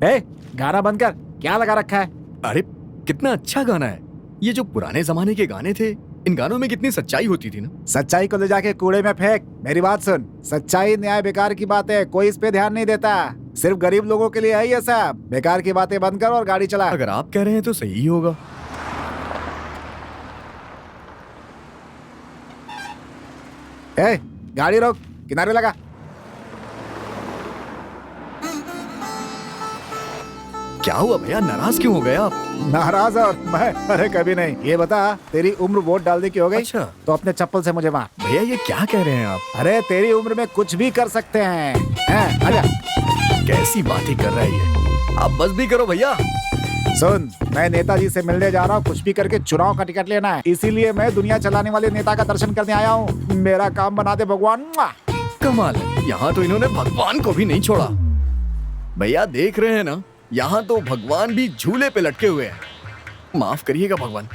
ए, गाना बंद कर। क्या लगा रखा है? अरे कितना अच्छा गाना है ये। जो पुराने जमाने के गाने थे, इन गानों में कितनी सच्चाई होती थी ना। सच्चाई को ले जाके कूड़े में फेंक। मेरी बात सुन, सच्चाई न्याय बेकार की बात है, कोई इस पे ध्यान नहीं देता। सिर्फ गरीब लोगों के लिए है ये सब। बेकार की बातें बंद कर और गाड़ी चला। अगर आप कह रहे हैं तो सही ही होगा। ए, गाड़ी रोक, किनारे लगा। क्या हुआ भैया, नाराज क्यों हो गए आप? नाराज और मैं? अरे कभी नहीं। ये बता, तेरी उम्र वोट डालने की हो गई? अच्छा। तो अपने चप्पल से मुझे मार। भैया ये क्या कह रहे हैं आप? अरे तेरी उम्र में कुछ भी कर सकते हैं। आजा। कैसी बातें कर रहा है ये? आप बस भी करो भैया। सुन, मैं नेताजी से मिलने जा रहा हूँ। कुछ भी करके चुनाव का टिकट लेना है, इसीलिए मैं दुनिया चलाने वाले नेता का दर्शन करने आया हूँ। मेरा काम बना दे भगवान। कमाल है, यहाँ तो इन्होंने भगवान को भी नहीं छोड़ा। भैया देख रहे हैं ना, यहाँ तो भगवान भी झूले पे लटके हुए हैं। माफ करिएगा भगवान।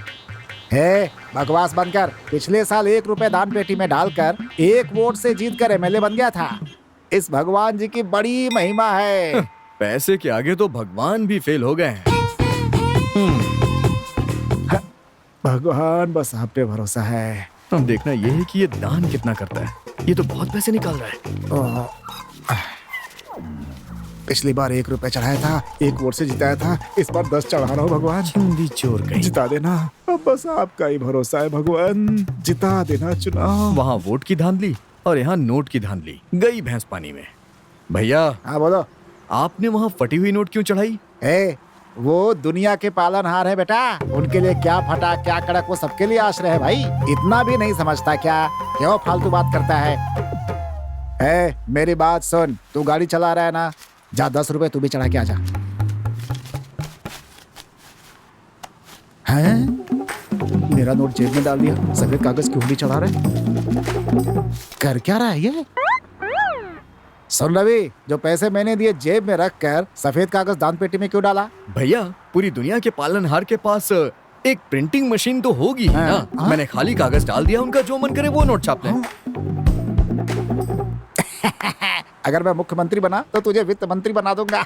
हे, बकवास बंद कर। पिछले साल 1 रुपए दान पेटी में डालकर 1 वोट से जीत कर एमएलए बन गया था। इस भगवान जी की बड़ी महिमा है। पैसे के आगे तो भगवान भी फेल हो गए हैं। भगवान बस आप पे भरोसा है। अब देखना ये है कि ये दान कितना करता है। ये तो बहुत पैसे निकाल रहा है। पिछली बार 1 रुपए चढ़ाया था, 1 वोट से जिताया था। इस बार 10 चढ़ा रहा हूँ भगवान। चिंदी चोर गई। जिता देना, अब बस आपका ही भरोसा है भगवान। जिता देना चुनाव। वहाँ वोट की धांधली और यहाँ नोट की धांधली। गई भैंस पानी में। भैया। हाँ बोलो। आपने वहाँ फटी हुई नोट क्यों चढ़ाई? वो दुनिया के पालनहार है बेटा। उनके लिए क्या फटा क्या कड़क, वो सबके लिए आश्रय है भाई। इतना भी नहीं समझता क्या? क्यों फालतू बात करता है? मेरी बात सुन, तू गाड़ी चला रहा है ना, जा 10 रुपए तू भी चढ़ा के आजा। हैं? मेरा नोट जेब में डाल दिया, सफेद कागज की उंगली चढ़ा रहे। कर क्या रहा है ये? सुन रवि, जो पैसे मैंने दिए जेब में रख कर सफेद कागज दान पेटी में क्यों डाला? भैया पूरी दुनिया के पालनहार के पास एक प्रिंटिंग मशीन तो होगी ही ना। मैंने खाली कागज डाल दिया, उनका जो मन करे वो नोट छाप लें। अगर मैं मुख्यमंत्री बना तो तुझे वित्त मंत्री बना दूंगा।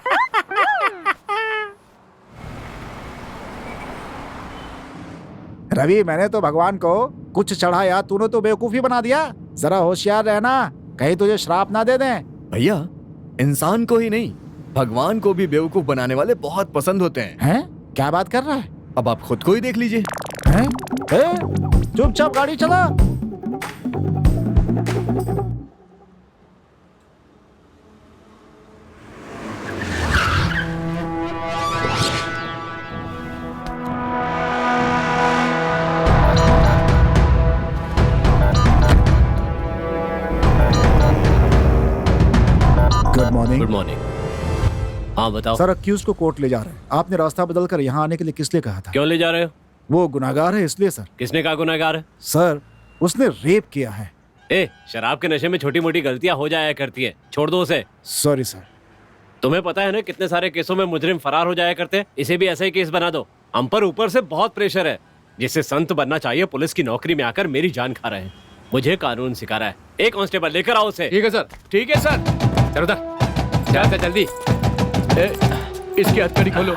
रवि, मैंने तो भगवान को कुछ चढ़ाया, तूने तो बेवकूफी बना दिया। जरा होशियार रहना, कहीं तुझे श्राप ना दे दें। भैया इंसान को ही नहीं, भगवान को भी बेवकूफ बनाने वाले बहुत पसंद होते हैं। क्या बात कर रहा है? अब आप खुद को ही देख लीजिए। चुपचाप गाड़ी चला। Good morning. हाँ बताओ। सर, अक्यूज को कोर्ट ले जा रहे हैं। आपने रास्ता बदलकर यहाँ आने के लिए किस लिए कहा था? क्यों ले जा रहे हो? वो गुनाहगार है इसलिए सर। किसने कहा गुनाहगार है? सर, उसने रेप किया है। शराब के नशे में छोटी मोटी गलतियां हो जाया करती है, छोड़ दो उसे। Sorry sir. तुम्हें पता है ना कितने सारे केसों में मुजरिम फरार हो जाया करते हैं। इसे भी ऐसा ही केस बना दो। हम पर ऊपर से बहुत प्रेशर है। जिससे संत बनना चाहिए पुलिस की नौकरी में आकर मेरी जान खा रहे हैं। मुझे कानून सिखा रहा है। एक कांस्टेबल लेकर आओ उसे। ठीक है सर। ठीक है सर। चलो उधर जा, जल्दी। इसकी हथकड़ी खोलो।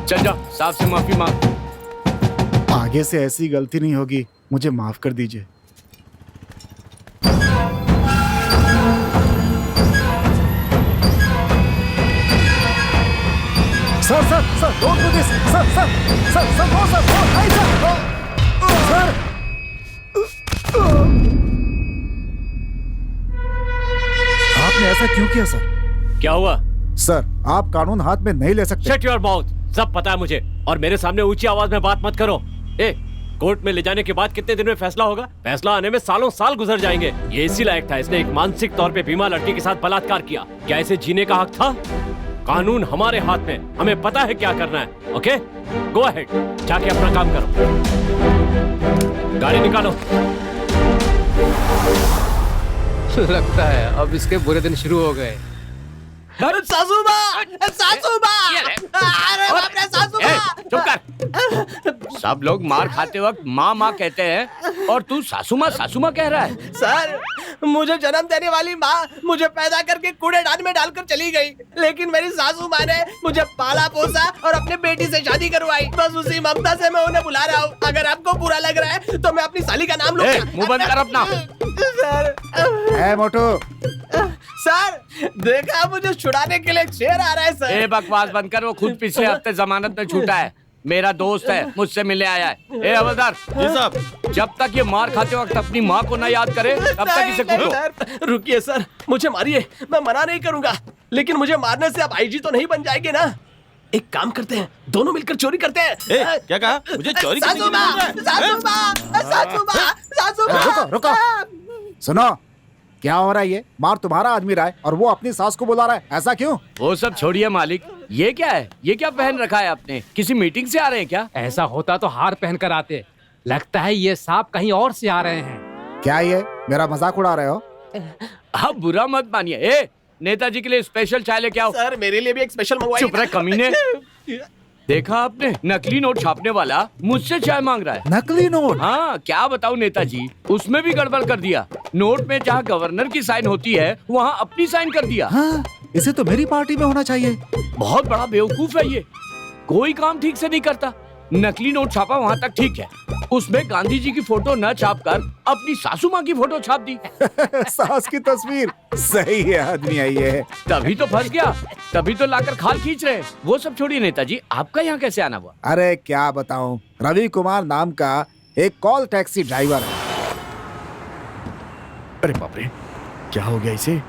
चल जाओ, साहब से माफी मांग। आगे से ऐसी गलती नहीं होगी, मुझे माफ कर दीजिए। Sir sir sir, don't do this. Sir sir sir sir, no sir, no, नहीं सर। सर, आपने ऐसा क्यों किया सर? क्या हुआ? सर, आप कानून हाथ में नहीं ले सकते। Shut your mouth. सब पता है मुझे, और मेरे सामने ऊंची आवाज में बात मत करो। कोर्ट में ले जाने के बाद कितने दिन में फैसला होगा? फैसला आने में सालों साल गुजर जाएंगे। ये इसी लायक था, इसने एक मानसिक तौर पे बीमार लड़की के साथ बलात्कार किया। क्या इसे जीने का हक था? कानून हमारे हाथ में, हमें पता है क्या करना है। ओके, गो अहेड, जाके अपना काम करो। गाड़ी निकालो। लगता है अब इसके बुरे दिन शुरू हो गए। सासू माँ! सासू माँ! अरे बाप रे, सासू माँ! चुप कर। सब लोग मार खाते वक्त माँ माँ कहते हैं और तू सासू माँ कह रहा है। सर, मुझे जन्म देने वाली माँ मुझे पैदा करके कूड़ेदान में डालकर चली गई, लेकिन मेरी सासू माँ ने मुझे पाला पोसा और अपने बेटी से शादी करवाई। बस उसी ममता से मैं उन्हें बुला रहा हूँ। अगर आपको बुरा लग रहा है तो मैं अपनी साली का नाम लूंगा। मुंह बंद कर अपना। सर, मोटू, सर देखा, मुझे छुड़ाने के लिए एक शेर आ रहा है सर। ए बकवास बंद कर, वो खुद पिछले हफ्ते जमानत में छूटा है। मेरा दोस्त है, मुझसे मिलने आया है। ए हवलदार जी साहब, जब तक ये मार खाते वक्त अपनी माँ को न याद करे तब तक इसे कूटो। सर रुकिए सर, मुझे मारिए, मैं मना नहीं करूंगा, लेकिन मुझे मारने से आप आईजी तो नहीं बन जाएंगे ना। एक काम करते हैं, दोनों मिलकर चोरी करते हैं। क्या कहा? मुझे चोरी करने की सासू माँ, जरूरत है? सासू माँ, सासू माँ, सासू माँ। रुको। सुनो, क्या हो रहा है? ये मार तुम्हारा आदमी रहा है और वो अपनी सास को बुला रहा है, ऐसा क्यों? वो सब छोड़िए मालिक, ये क्या है? ये क्या पहन रखा है आपने? किसी मीटिंग से आ रहे हैं क्या? ऐसा होता तो हार पहन कर आते। लगता है ये सांप कहीं और से आ रहे हैं। क्या ये मेरा मजाक उड़ा रहे हो? आप बुरा मत मानिए। ए, नेताजी के लिए स्पेशल चाय लेके आओ। सर मेरे लिए भी एक स्पेशल मंगवाइए। चुप रहे कमीने। देखा आपने, नकली नोट छापने वाला मुझसे चाय मांग रहा है। नकली नोट? हाँ, क्या बताऊं नेताजी, उसमें भी गड़बड़ कर दिया। नोट में जहाँ गवर्नर की साइन होती है वहाँ अपनी साइन कर दिया। हाँ, इसे तो मेरी पार्टी में होना चाहिए। बहुत बड़ा बेवकूफ है ये, कोई काम ठीक से नहीं करता। नकली नोट छापा वहाँ तक ठीक है, उसमें गांधी जी की फोटो न छापकर अपनी सासू माँ की फोटो छाप दी। सास की तस्वीर, सही है आदमी आई है। तभी तो फंस गया, तभी तो लाकर खाल खींच रहे। वो सब छोड़िए नेताजी, आपका यहाँ कैसे आना हुआ? अरे क्या बताऊं, रवि कुमार नाम का एक कॉल टैक्सी ड्राइवर है। अरे बाप रे, क्या हो गया इसे?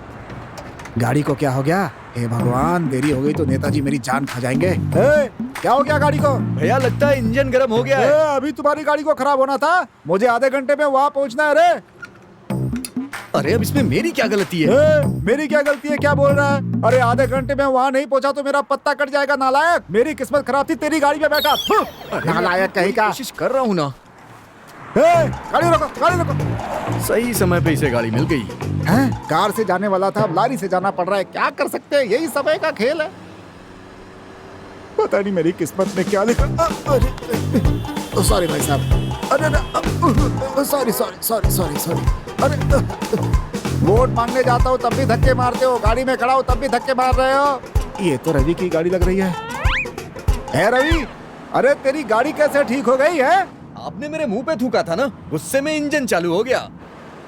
गाड़ी को क्या हो गया? हे भगवान, देरी हो गई तो नेताजी मेरी जान खा जाएंगे। क्या हो गया गाड़ी को? भैया लगता है इंजन गर्म हो गया है। अभी तुम्हारी गाड़ी को खराब होना था, मुझे आधे घंटे में वहाँ पहुँचना है। अरे अब इसमें मेरी क्या गलती है? मेरी क्या गलती है? क्या बोल रहा है? अरे आधे घंटे में वहाँ नहीं पहुँचा तो मेरा पत्ता कट जाएगा नालायक। मेरी किस्मत खराब थी, तेरी गाड़ी में बैठा। नालायक कहीं का। कोशिश कर रहा हूँ ना। गाड़ी रोको, गाड़ी रोको। सही समय पे इसे गाड़ी मिल गई। कार से जाने वाला था, अब लारी से जाना पड़ रहा है। क्या कर सकते हैं, यही समय का खेल है। पता नहीं मेरी किस्मत में क्या लिखा। अरे सॉरी भाई साहब, अरे sorry sorry sorry sorry sorry. अरे वोट मांगने जाता हूँ तब भी धक्के मारते हो, गाड़ी में खड़ा हो तब भी धक्के मार रहे हो। ये तो रवि की गाड़ी लग रही है रवि? अरे तेरी गाड़ी कैसे ठीक हो गई है? आपने मेरे मुंह पे थूका था ना, गुस्से में इंजन चालू हो गया।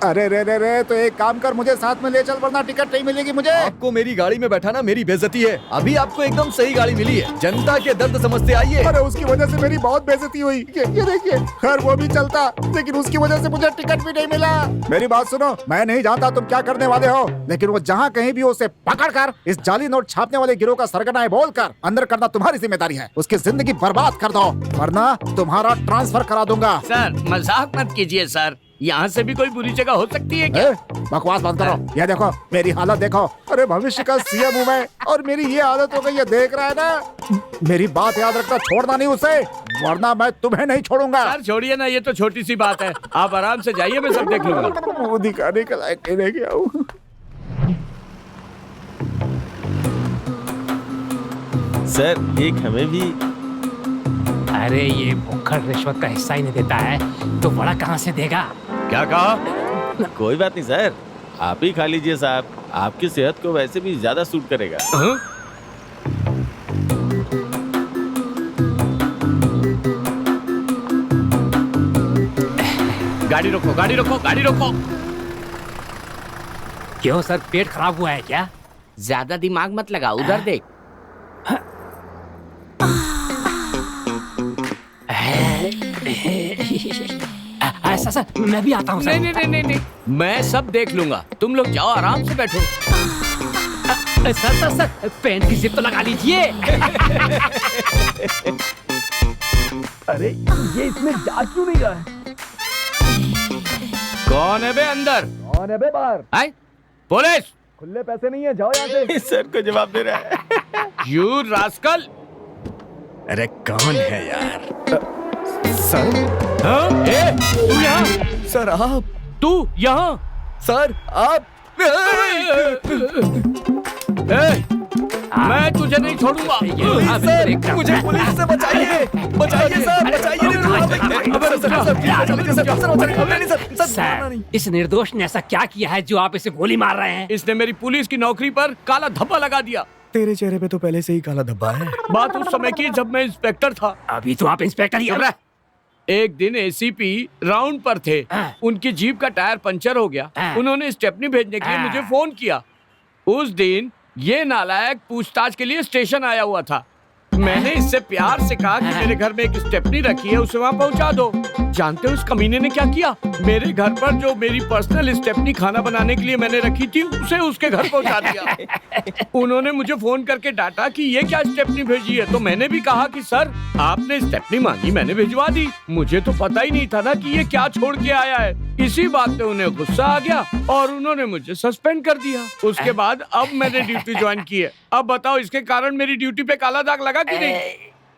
अरे रे रे रे, तो एक काम कर, मुझे साथ में ले चल, वरना टिकट नहीं मिलेगी मुझे। आपको मेरी गाड़ी में बैठाना मेरी बेइज्जती है। अभी आपको एकदम सही गाड़ी मिली है, जनता के दर्द समझते आइए। अरे उसकी वजह से मेरी बहुत बेइज्जती हुई। ये देखिए, खैर वो भी चलता, लेकिन उसकी वजह से मुझे टिकट भी नहीं मिला। मेरी बात सुनो, मैं नहीं जानता तुम क्या करने वाले हो, लेकिन वो जहाँ कहीं भी हो उसे पकड़ कर इस जाली नोट छापने वाले गिरोह का सरगना है बोलकर अंदर करना तुम्हारी जिम्मेदारी है। उसकी जिंदगी बर्बाद कर दो, वरना तुम्हारा ट्रांसफर करा दूंगा। सर मजाक मत कीजिए सर, यहाँ से भी कोई बुरी जगह हो सकती है क्या? बकवास बंद करो। ये देखो मेरी हालत देखो। अरे भविष्य का सीएम हूँ मैं और मेरी ये आदत हो गई है, देख रहा है ना। मेरी बात याद रखना, छोड़ना नहीं उसे, वरना मैं तुम्हें नहीं छोड़ूंगा। सर छोड़िए ना, ये तो छोटी सी बात है, आप आराम से जाइए, मैं सब देख लूंगा। वो दिखाने के लायक नहीं गया हूँ। सर एक हमें भी। अरे ये भुक्खड़ रिश्वत का हिस्सा ही नहीं देता है तो बड़ा कहाँ से देगा? क्या कहा? कोई बात नहीं सर, आप ही खा लीजिए साहब, आपकी सेहत को वैसे भी ज्यादा सूट करेगा। गाड़ी रोको, गाड़ी रोको, गाड़ी रोको। क्यों सर, पेट खराब हुआ है क्या? ज्यादा दिमाग मत लगा, उधर देख। ऐसा सर, मैं भी आता हूँ सर। नहीं नहीं नहीं नहीं, मैं सब देख लूंगा, तुम लोग जाओ आराम से बैठो। सर सर सर, पैंट की जिप तो लगा लीजिए। अरे ये इसमें जा क्यों नहीं रहा है? कौन है बे अंदर? कौन है बे बाहर? आए? पुलिस! खुले पैसे नहीं है, जाओ यहाँ से। सर को जवाब दे रहा है। You rascal! अरे कौन है यार? सर? हाँ? ए, तू यहाँ? सर आप? तू यहाँ? सर आप? मैं तुझे नहीं छोड़ूंगा। सर मुझे पुलिस से बचाइए, बचाइए सर, बचाइए। सर, इस निर्दोष ने ऐसा क्या किया है जो आप इसे गोली मार रहे हैं? इसने मेरी पुलिस की नौकरी पर काला धब्बा लगा दिया। तेरे चेहरे पे तो पहले से ही काला धब्बा है। बात उस समय की जब मैं इंस्पेक्टर था। अभी तो आप इंस्पेक्टर ही चुप रह। एक दिन एसीपी राउंड पर थे, उनकी जीप का टायर पंचर हो गया। उन्होंने स्टेपनी भेजने के लिए मुझे फोन किया। उस दिन ये नालायक पूछताछ के लिए स्टेशन आया हुआ था। मैंने इससे प्यार से कहा कि मेरे घर में एक स्टेपनी रखी है, उसे वहाँ पहुँचा दो। जानते हो उस कमीने ने क्या किया? मेरे घर पर जो मेरी पर्सनल स्टेपनी खाना बनाने के लिए मैंने रखी थी, उसे उसके घर पहुँचा दिया। उन्होंने मुझे फोन करके डांटा कि ये क्या स्टेपनी भेजी है। तो मैंने भी कहा कि सर, आपने स्टेपनी मांगी, मैंने भिजवा दी। मुझे तो पता ही नहीं था ना कि ये क्या छोड़ के आया है। इसी बात पे उन्हें गुस्सा आ गया और उन्होंने मुझे सस्पेंड कर दिया। उसके बाद अब मैंने ड्यूटी ज्वाइन की है। अब बताओ, इसके कारण मेरी ड्यूटी पे काला दाग लगा कि नहीं?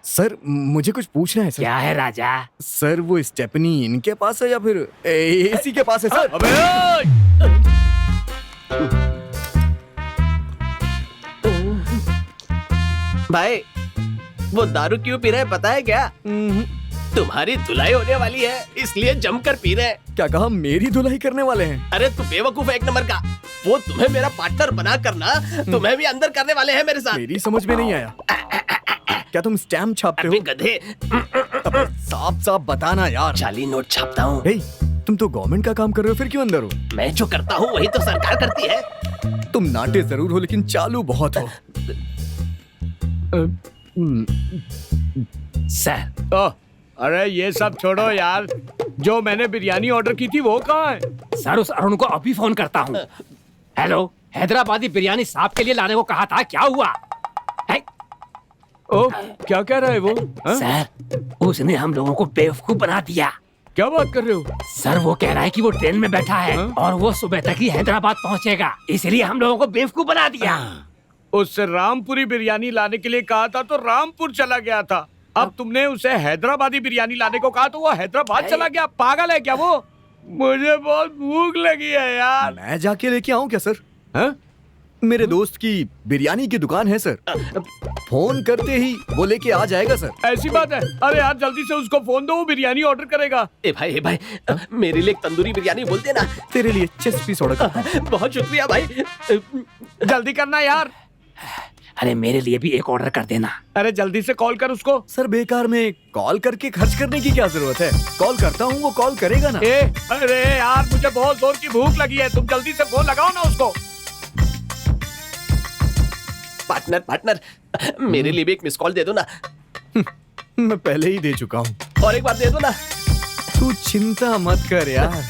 सर, मुझे कुछ पूछना है सर। क्या है राजा? सर, वो स्टेपनी इनके पास है या फिर एसी के पास है सर? अबे भाई, वो दारू क्यों पी रहे पता है क्या? तुम्हारी धुलाई होने वाली है, इसलिए जमकर पी रहे। क्या कहा? मेरी धुलाई करने वाले हैं? अरे तू बेवकूफ है एक नंबर का। वो तुम्हें मेरा पार्टनर बना करना, तुम्हें भी अंदर करने वाले हैं मेरे साथ। मेरी समझ में नहीं आया। क्या तुम स्टैम्प छापते हो? अबे गधे, साफ साफ बताना यार। जाली नोट छापता हूँ। हे, तुम तो गवर्नमेंट का काम कर रहे हो, फिर क्यों अंदर हो? मैं जो करता हूँ वही तो सरकार करती है। तुम नाटे जरूर हो लेकिन चालू बहुत हो। सर, अरे ये सब छोड़ो यार। जो मैंने बिरयानी ऑर्डर की थी वो कहाँ है? सर, उस अरुण को अभी फोन करता हूँ। हेलो, हैदराबादी बिरयानी साहब के लिए लाने को कहा था, क्या हुआ? ओ, क्या कह रहा है वो? सर, उसने हम लोगों को बेवकूफ बना दिया। क्या बात कर रहे हो? सर, वो कह रहा है कि वो ट्रेन में बैठा है और वो सुबह तक ही हैदराबाद पहुंचेगा, इसलिए हम लोगों को बेवकूफ बना दिया। उससे रामपुरी बिरयानी लाने के लिए कहा था तो रामपुर चला गया था। अब तुमने उसे हैदराबादी बिरयानी लाने को कहा तो वो हैदराबाद चला गया। पागल है क्या वो? मुझे बहुत भूख लगी है यार। मैं जाके लेके आऊं क्या सर? हाँ? मेरे दोस्त की बिरयानी की दुकान है सर। फोन करते ही वो लेके आ जाएगा सर। ऐसी बात है? अरे यार जल्दी से उसको फोन दो, वो बिरयानी ऑर्डर करेगा। ए भाई, मेरे लिए एक तंदूरी बिरयानी बोल देना। तेरे लिए चेस्ट पीस ऑर्डर। बहुत शुक्रिया भाई। जल्दी करना यार। अरे मेरे लिए भी एक ऑर्डर कर देना। अरे जल्दी से कॉल कर उसको। सर, बेकार में कॉल करके खर्च करने की क्या जरूरत है? कॉल करता हूँ, वो कॉल करेगा ना। अरे यार, मुझे बहुत जोर की भूख लगी है, तुम जल्दी से फोन लगाओ ना उसको। पार्टनर, मेरे लिए भी एक मिस कॉल दे दो ना। मैं पहले ही दे चुका हूँ। और एक बार दे दो ना। तू चिंता मत कर यार।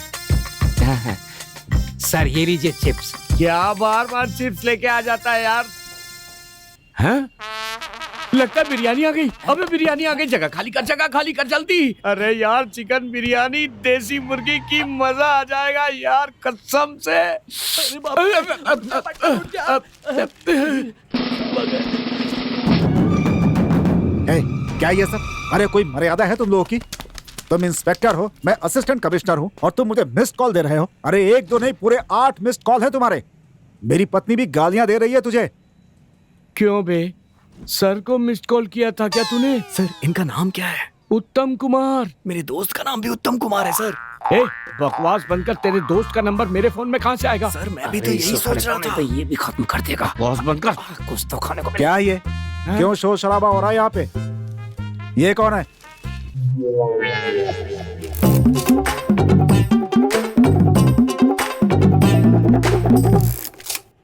सर, ये लीजिए चिप्स। क्या बार बार चिप्स लेके आ जाता है यार? हैं? लगता है बिरयानी आ गई। अबे बिरयानी आ गई, जगह खाली कर जल्दी। अरे यार, चिकन बिरयानी देसी मुर्गी की मजा आ जाएगा यार, कसम से। क्या ये सब? अरे कोई मर्यादा है तुम लोगों की? तुम इंस्पेक्टर हो, मैं असिस्टेंट कमिश्नर हूँ और तुम मुझे मिस्ड कॉल दे रहे हो। अरे एक दो नहीं, पूरे 8 मिस्ड कॉल है तुम्हारे। मेरी पत्नी भी गालियां दे रही है तुझे। क्यों बे? सर को मिस्ड कॉल किया था क्या तूने? सर, इनका नाम क्या है? उत्तम कुमार। मेरे दोस्त का नाम भी उत्तम कुमार है सर। बकवास बनकर तेरे दोस्त का नंबर मेरे फोन में कहाँ से आएगा? सर, मैं भी तो यही सोच रहा था। तो ये भी खत्म कर देगा। बॉस बनकर कुछ तो खाने को क्या ये? क्यों शोर शराबा हो रहा है यहाँ पे? ये कौन है?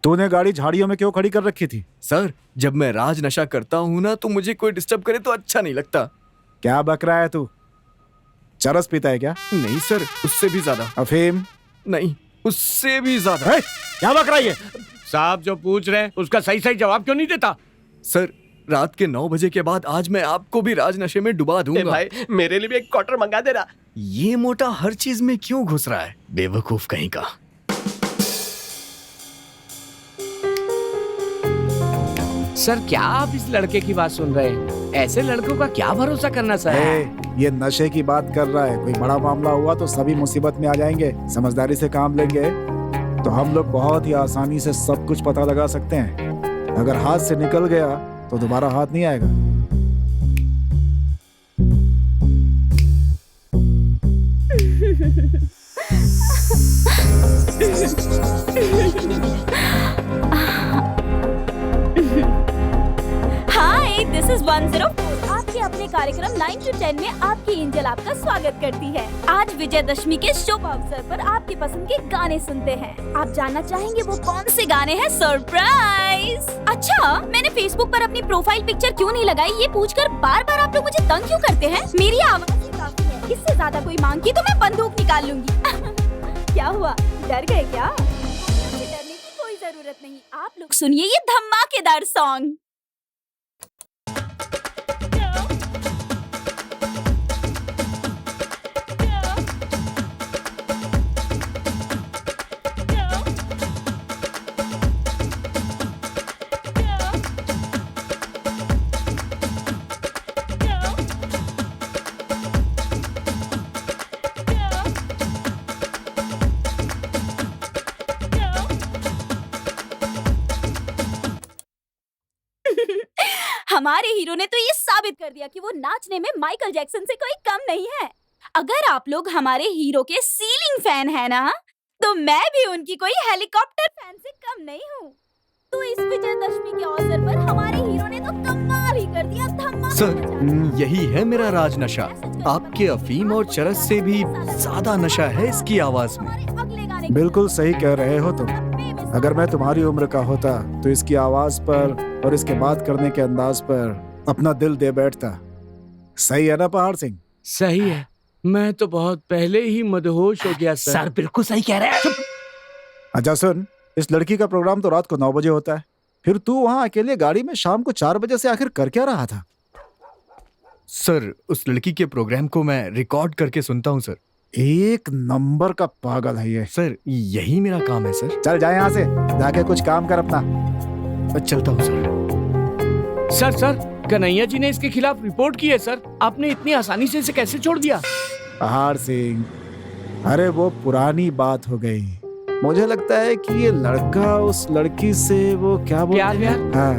तूने गाड़ी झाड़ियों में क्यों खड़ी कर रखी थी? सर, जब मैं राज नशा करता हूँ ना तो मुझे कोई डिस्टर्ब करे तो अच्छा नहीं लगता। क्या बक रहा है तू? चरस पीता है क्या? नहीं सर, उससे भी ज्यादा। अफीम? नहीं, उससे भी ज्यादा। क्या बक रहा है? साहब जो पूछ रहे हैं उसका सही सही जवाब क्यों नहीं देता? सर, रात के 9 बजे के बाद आज मैं आपको भी राज नशे में डुबा दूंगा। भाई, मेरे लिए भी एक क्वार्टर मंगा देना। ये मोटा हर चीज में क्यों घुस रहा है? बेवकूफ कहीं का। सर, क्या आप इस लड़के की बात सुन रहे हैं? ऐसे लड़कों का क्या भरोसा करना सर? ये नशे की बात कर रहा है। कोई बड़ा मामला हुआ तो सभी मुसीबत में आ जाएंगे। समझदारी से काम लेंगे तो हम लोग बहुत ही आसानी से सब कुछ पता लगा सकते हैं। अगर हाथ से निकल गया तो दोबारा हाथ नहीं आएगा। कार्यक्रम 9 to 10 में आपकी एंजल आपका स्वागत करती है। आज विजयदशमी के शुभ अवसर पर आपकी पसंद के गाने सुनते हैं। आप जानना चाहेंगे वो कौन से गाने हैं? सरप्राइज! अच्छा, मैंने फेसबुक पर अपनी प्रोफाइल पिक्चर क्यों नहीं लगाई, ये पूछकर बार बार आप लोग मुझे तंग क्यों करते हैं? मेरी आवाज ही काफी है, इससे ज्यादा कोई मांग की तो मैं बंदूक निकाल लूंगी। क्या हुआ, डर गए क्या? डरने की कोई जरूरत नहीं। आप लोग सुनिए ये धमाकेदार सॉन्ग। हमारे हीरो ने तो ये साबित कर दिया कि वो नाचने में माइकल जैक्सन से कोई कम नहीं है। अगर आप लोग हमारे हीरो के सीलिंग फैन हैं ना, तो मैं भी उनकी कोई हेलीकॉप्टर फैन से कम नहीं हूँ। तो इस विजयदशमी के अवसर पर हमारे हीरो ने तो कमाल ही कर दिया, धमाल सर, यही है मेरा राज नशा। आपके अफीम और चरस से भी ज्यादा नशा है इसकी आवाज में। अगले गाने बिल्कुल सही कह रहे हो तुम। अगर मैं तुम्हारी उम्र का होता तो इसकी आवाज पर और इसके बात करने के अंदाज पर अपना दिल दे बैठता। सही है ना पहाड़ सिंह? सही है, मैं तो बहुत पहले ही मदहोश हो गया सर। सर बिल्कुल सही कह रहे हैं। अच्छा सुन, इस लड़की का प्रोग्राम तो रात को 9 बजे होता है, फिर तू वहाँ अकेले गाड़ी में शाम को 4 बजे से आखिर कर क्या रहा था? सर, उस लड़की के प्रोग्राम को मैं रिकॉर्ड करके सुनता हूँ सर। एक नंबर का पागल है ये। सर, यही मेरा काम है सर। चल जा यहाँ से, जाके कुछ काम कर अपना। मैं चलता हूँ सर। सर, कन्हैया जी ने इसके खिलाफ रिपोर्ट की है सर। आपने इतनी आसानी से इसे कैसे छोड़ दिया? पहाड़ सिंह, अरे वो पुरानी बात हो गई। मुझे लगता है कि ये लड़का उस लड़की से वो क्या बोलते प्यार व्यार? हाँ,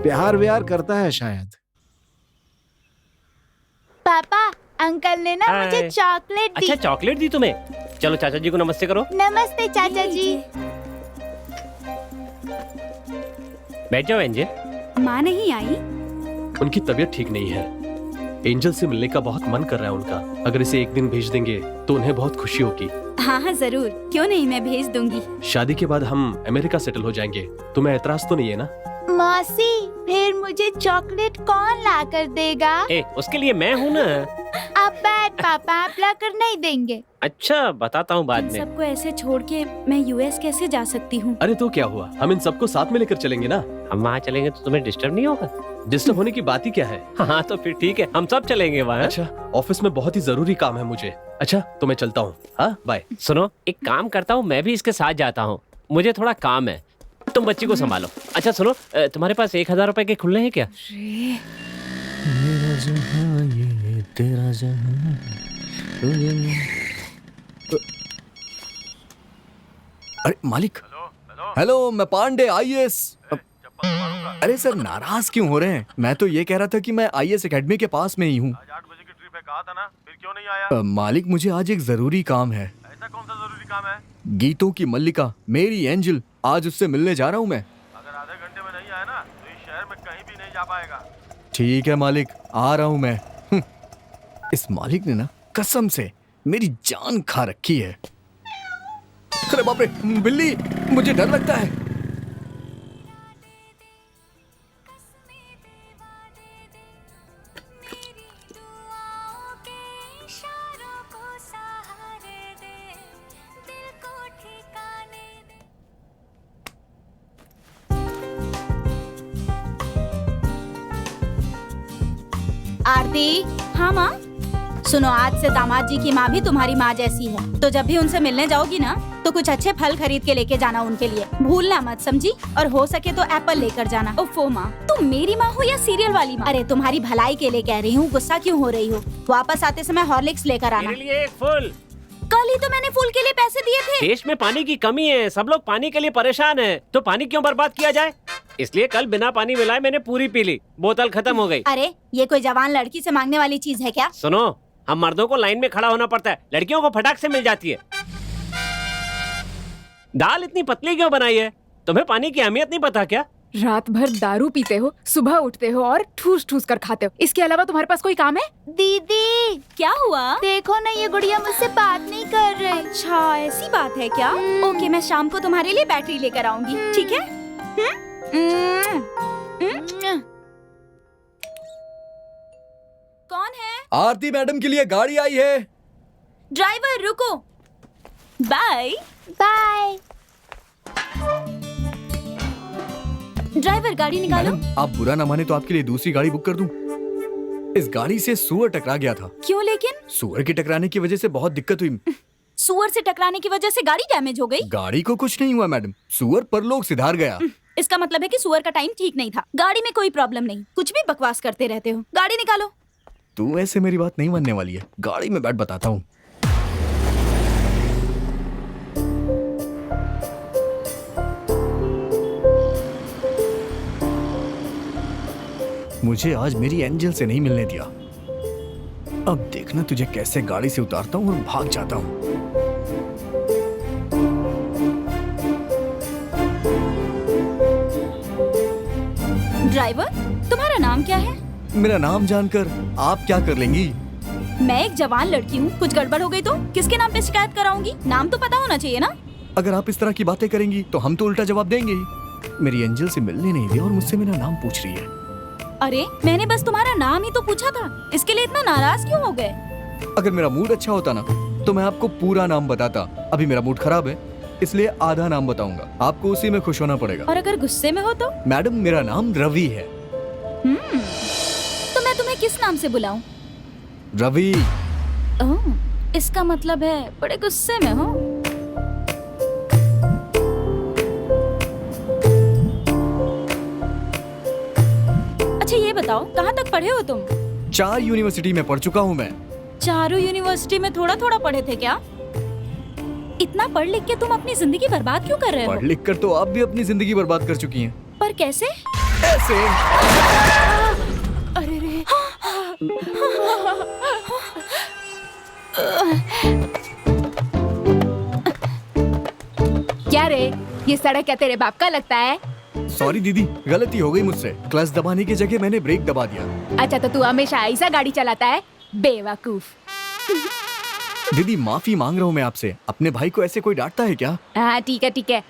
प्यार व्यार करता है शायद। पापा, अंकल ने ना मुझे चॉकलेट दी। अच्छा, चॉकलेट दी तुम्हें? चलो चाचा जी को नमस्ते करो। नमस्ते चाचा जी। बैठ जाओ एंजल। माँ नहीं आई? उनकी तबीयत ठीक नहीं है। एंजल से मिलने का बहुत मन कर रहा है उनका। अगर इसे एक दिन भेज देंगे तो उन्हें बहुत खुशी होगी। हाँ हाँ जरूर, क्यों नहीं, मैं भेज दूंगी। शादी के बाद हम अमेरिका सेटल हो जाएंगे। तुम्हें एतराज तो नहीं है ना? मौसी, फिर मुझे चॉकलेट कौन ला कर देगा? उसके लिए मैं हूँ ना। अब बैठ पापा, आप ला कर नहीं देंगे। अच्छा, बताता हूँ बाद में। सबको ऐसे छोड़ के मैं यूएस कैसे जा सकती हूँ? अरे तो क्या हुआ, हम इन सबको साथ में लेकर चलेंगे ना। हम वहाँ चलेंगे तो तुम्हें डिस्टर्ब नहीं होगा? डिस्टर्ब होने की बात ही क्या है। हाँ तो फिर ठीक है, हम सब चलेंगे वहाँ। अच्छा, ऑफिस में बहुत ही जरूरी काम है मुझे। अच्छा तो मैं चलता हूँ। हाँ बाय। सुनो, एक काम करता हूँ, मैं भी इसके साथ जाता हूँ। मुझे थोड़ा काम है, तुम बच्ची को संभालो। अच्छा सुनो, तुम्हारे पास 1000 रुपए के खुले हैं क्या? तेरा जहां, अरे मालिक। हेलो, मैं पांडे IAS। अरे सर, नाराज क्यों हो रहे हैं? मैं तो ये कह रहा था कि मैं IAS एकेडमी के पास में ही हूँ। 8 बजे की ट्रिप है, कहा था ना, फिर क्यों नहीं आया? मालिक, मुझे आज एक जरूरी काम है। ऐसा कौन सा जरूरी काम है? गीतों की मल्लिका, मेरी एंजल, आज उससे मिलने जा रहा हूँ मैं। अगर आधे घंटे में नहीं आया ना तो इस शहर में कहीं भी नहीं जा पाएगा। ठीक है मालिक, आ रहा हूँ मैं। इस मालिक ने ना कसम से मेरी जान खा रखी है। अरे बाप रे, बिल्ली, मुझे डर लगता है। आरती। हाँ माँ। सुनो, आज से दामाद जी की माँ भी तुम्हारी माँ जैसी है, तो जब भी उनसे मिलने जाओगी ना तो कुछ अच्छे फल खरीद के लेके जाना उनके लिए, भूलना मत, समझी? और हो सके तो एप्पल लेकर जाना। ओफो माँ, तुम मेरी माँ हो या सीरियल वाली माँ? अरे तुम्हारी भलाई के लिए कह रही हूँ, गुस्सा क्यों हो रही हो? वापस आते समय हॉर्लिक्स लेकर आना। मेरे लिए एक फूल। कल ही तो मैंने फूल के लिए पैसे दिए थे। देश में पानी की कमी है, सब लोग पानी के लिए परेशान हैं, तो पानी क्यों बर्बाद किया जाए? इसलिए कल बिना पानी मिलाए मैंने पूरी पी ली, बोतल खत्म हो गई। अरे ये कोई जवान लड़की से मांगने वाली चीज है क्या? सुनो, हम मर्दों को लाइन में खड़ा होना पड़ता है, लड़कियों को फटाक से मिल जाती है। दाल इतनी पतली क्यों बनाई है? तुम्हें पानी की अहमियत नहीं पता क्या? रात भर दारू पीते हो, सुबह उठते हो और ठूस ठूस कर खाते हो। इसके अलावा तुम्हारे पास कोई काम है? दीदी क्या हुआ? देखो ना, ये गुड़िया मुझसे बात नहीं कर रही। अच्छा ऐसी बात है क्या? ओके, मैं शाम को तुम्हारे लिए बैटरी लेकर आऊंगी, ठीक है? कौन है? आरती मैडम के लिए गाड़ी आई है। ड्राइवर रुको। Bye bye. ड्राइवर गाड़ी निकालो। मैडम आप बुरा ना माने तो आपके लिए दूसरी गाड़ी बुक कर दूं। इस गाड़ी से सुअर टकरा गया था। क्यों लेकिन? सुअर के टकराने की वजह से बहुत दिक्कत हुई। सुअर से टकराने की वजह से गाड़ी डैमेज हो गई? गाड़ी को कुछ नहीं हुआ मैडम, सुअर परलोक सिधार गया। इसका मतलब है कि सुअर का टाइम ठीक नहीं था। गाड़ी में कोई प्रॉब्लम नहीं, कुछ भी बकवास करते रहते हो। गाड़ी निकालो। तू ऐसे मेरी बात नहीं मानने वाली है। गाड़ी में बैठ बताता हूँ। मुझे आज मेरी एंजल से नहीं मिलने दिया। अब देखना तुझे कैसे गाड़ी से उतारता हूँ और भाग जाता हूँ। ड्राइवर तुम्हारा नाम क्या है? मेरा नाम जानकर आप क्या कर लेंगी? मैं एक जवान लड़की हूँ, कुछ गड़बड़ हो गई तो किसके नाम पे शिकायत कराऊंगी? नाम तो पता होना चाहिए ना। अगर आप इस तरह की बातें करेंगी तो हम तो उल्टा जवाब देंगे ही। मेरी एंजल से मिलने नहीं दिया और मुझसे मेरा नाम पूछ रही है। अरे मैंने बस तुम्हारा नाम ही तो पूछा था, इसके लिए इतना नाराज क्यों हो गए? अगर मेरा मूड अच्छा होता ना तो मैं आपको पूरा नाम बताता। अभी मेरा मूड खराब है इसलिए आधा नाम बताऊंगा। आपको उसी में खुश होना पड़ेगा। और अगर गुस्से में हो तो? मैडम मेरा नाम रवि है। तो मैं तुम्हें किस नाम से बुलाऊं? रवि। ओह, इसका मतलब है बड़े गुस्से में हो। अच्छा ये बताओ, कहाँ तक पढ़े हो तुम? 4 यूनिवर्सिटी में पढ़ चुका हूँ मैं। चारों यूनिवर्सिटी में थोड़ा थोड़ा पढ़े थे क्या? इतना पढ़ लिख के तुम अपनी जिंदगी बर्बाद क्यों कर रहे हो? पढ़ लिख कर तो आप भी अपनी जिंदगी बर्बाद कर चुकी हैं। पर कैसे? ऐसे। अरे रे। क्या रे, ये सड़क क्या तेरे बाप का लगता है? सॉरी दीदी, गलती हो गई मुझसे। क्लच दबाने की जगह मैंने ब्रेक दबा दिया। अच्छा तो तू हमेशा ऐसा गाड़ी चलाता है? बेवकूफ। दीदी माफी मांग रहा हूँ मैं आपसे। अपने भाई को ऐसे कोई डांटता है क्या? हाँ ठीक है ठीक है।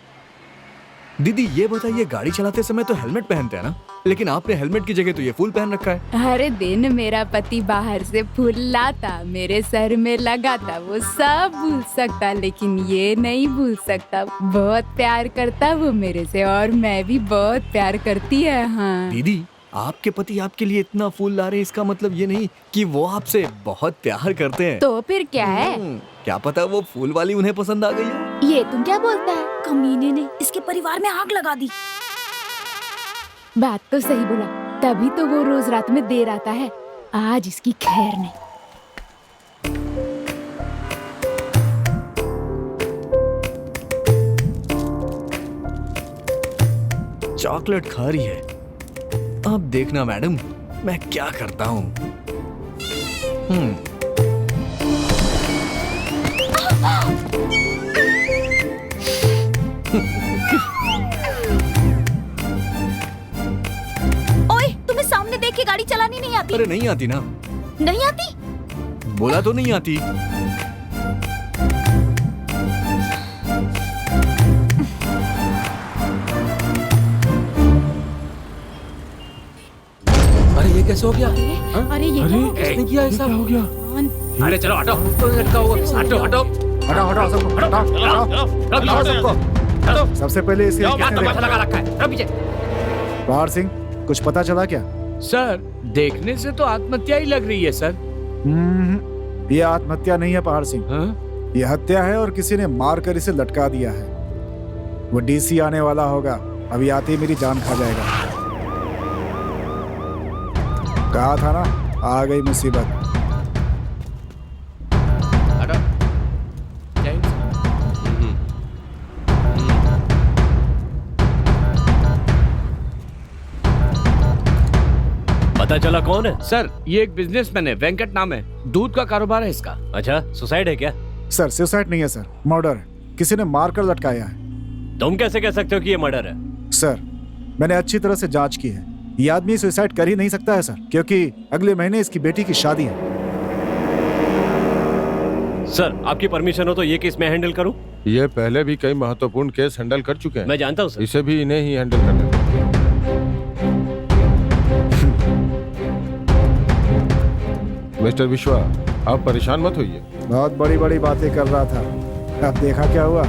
दीदी ये बताइए, गाड़ी चलाते समय तो हेलमेट पहनते हैं ना, लेकिन आपने हेलमेट की जगह तो ये फूल पहन रखा है। हर दिन मेरा पति बाहर से फूल लाता, मेरे सर में लगाता, वो सब भूल सकता लेकिन ये नहीं भूल सकता। बहुत प्यार करता वो मेरे से और मैं भी बहुत प्यार करती है। हाँ दीदी आपके पति आपके लिए इतना फूल ला रहे हैं, इसका मतलब ये नहीं कि वो आपसे बहुत प्यार करते हैं। तो फिर क्या है? क्या पता वो फूल वाली उन्हें पसंद आ गई है। ये तुम क्या बोलता है? कमीने ने इसके परिवार में आग लगा दी। बात तो सही बोला, तभी तो वो रोज रात में देर आता है। आज इसकी खैर नहीं। चॉकलेट खा रही है। अब देखना मैडम मैं क्या करता हूँ। ओए, तुम्हें सामने देख के गाड़ी चलानी नहीं आती? अरे नहीं आती ना। नहीं आती? बोला तो नहीं आती। अरे ये कैसे हो गया? अरे ये क्या हो गया? किसने किया ऐसा? हो गया? अरे चलो हटो, लटका हुआ, हटो हटो हटाओ हटाओ सबको, हटाओ सबको। सबसे पहले इसे क्या तमाशा लगा रखा है? रवि जी, पहाड़ सिंह, कुछ पता चला क्या? सर देखने से तो आत्महत्या ही लग रही है सर। ये आत्महत्या नहीं है पहाड़ सिंह, हाँ? ये हत्या है और किसी ने मारकर इसे लटका दिया है। वो डीसी आने वाला होगा, अभी आते ही मेरी जान खा जाएगा। कहा था ना, आ गई मुसीबत। पता चला कौन है? सर ये एक बिजनेसमैन है, वेंकट नाम है, दूध का कारोबार है इसका। अच्छा, सुसाइड है क्या? सर सुसाइड नहीं है सर, मर्डर है। किसी ने मारकर लटकाया है। तुम कैसे कह सकते हो कि ये मर्डर है? सर मैंने अच्छी तरह से जांच की है। ये आदमी सुसाइड कर ही नहीं सकता है सर, क्योंकि अगले महीने इसकी बेटी की शादी है। सर आपकी परमिशन हो तो ये केस मैं हैंडल करूं? ये पहले भी कई महत्वपूर्ण केस हैंडल कर चुके हैं। मैं जानता हूं सर। इसे भी इन्हें ही हैंडल करना है। मिस्टर विश्वा, आप परेशान मत होइए। बहुत बड़ी बड़ी बातें कर रहा था, अब देखा क्या हुआ।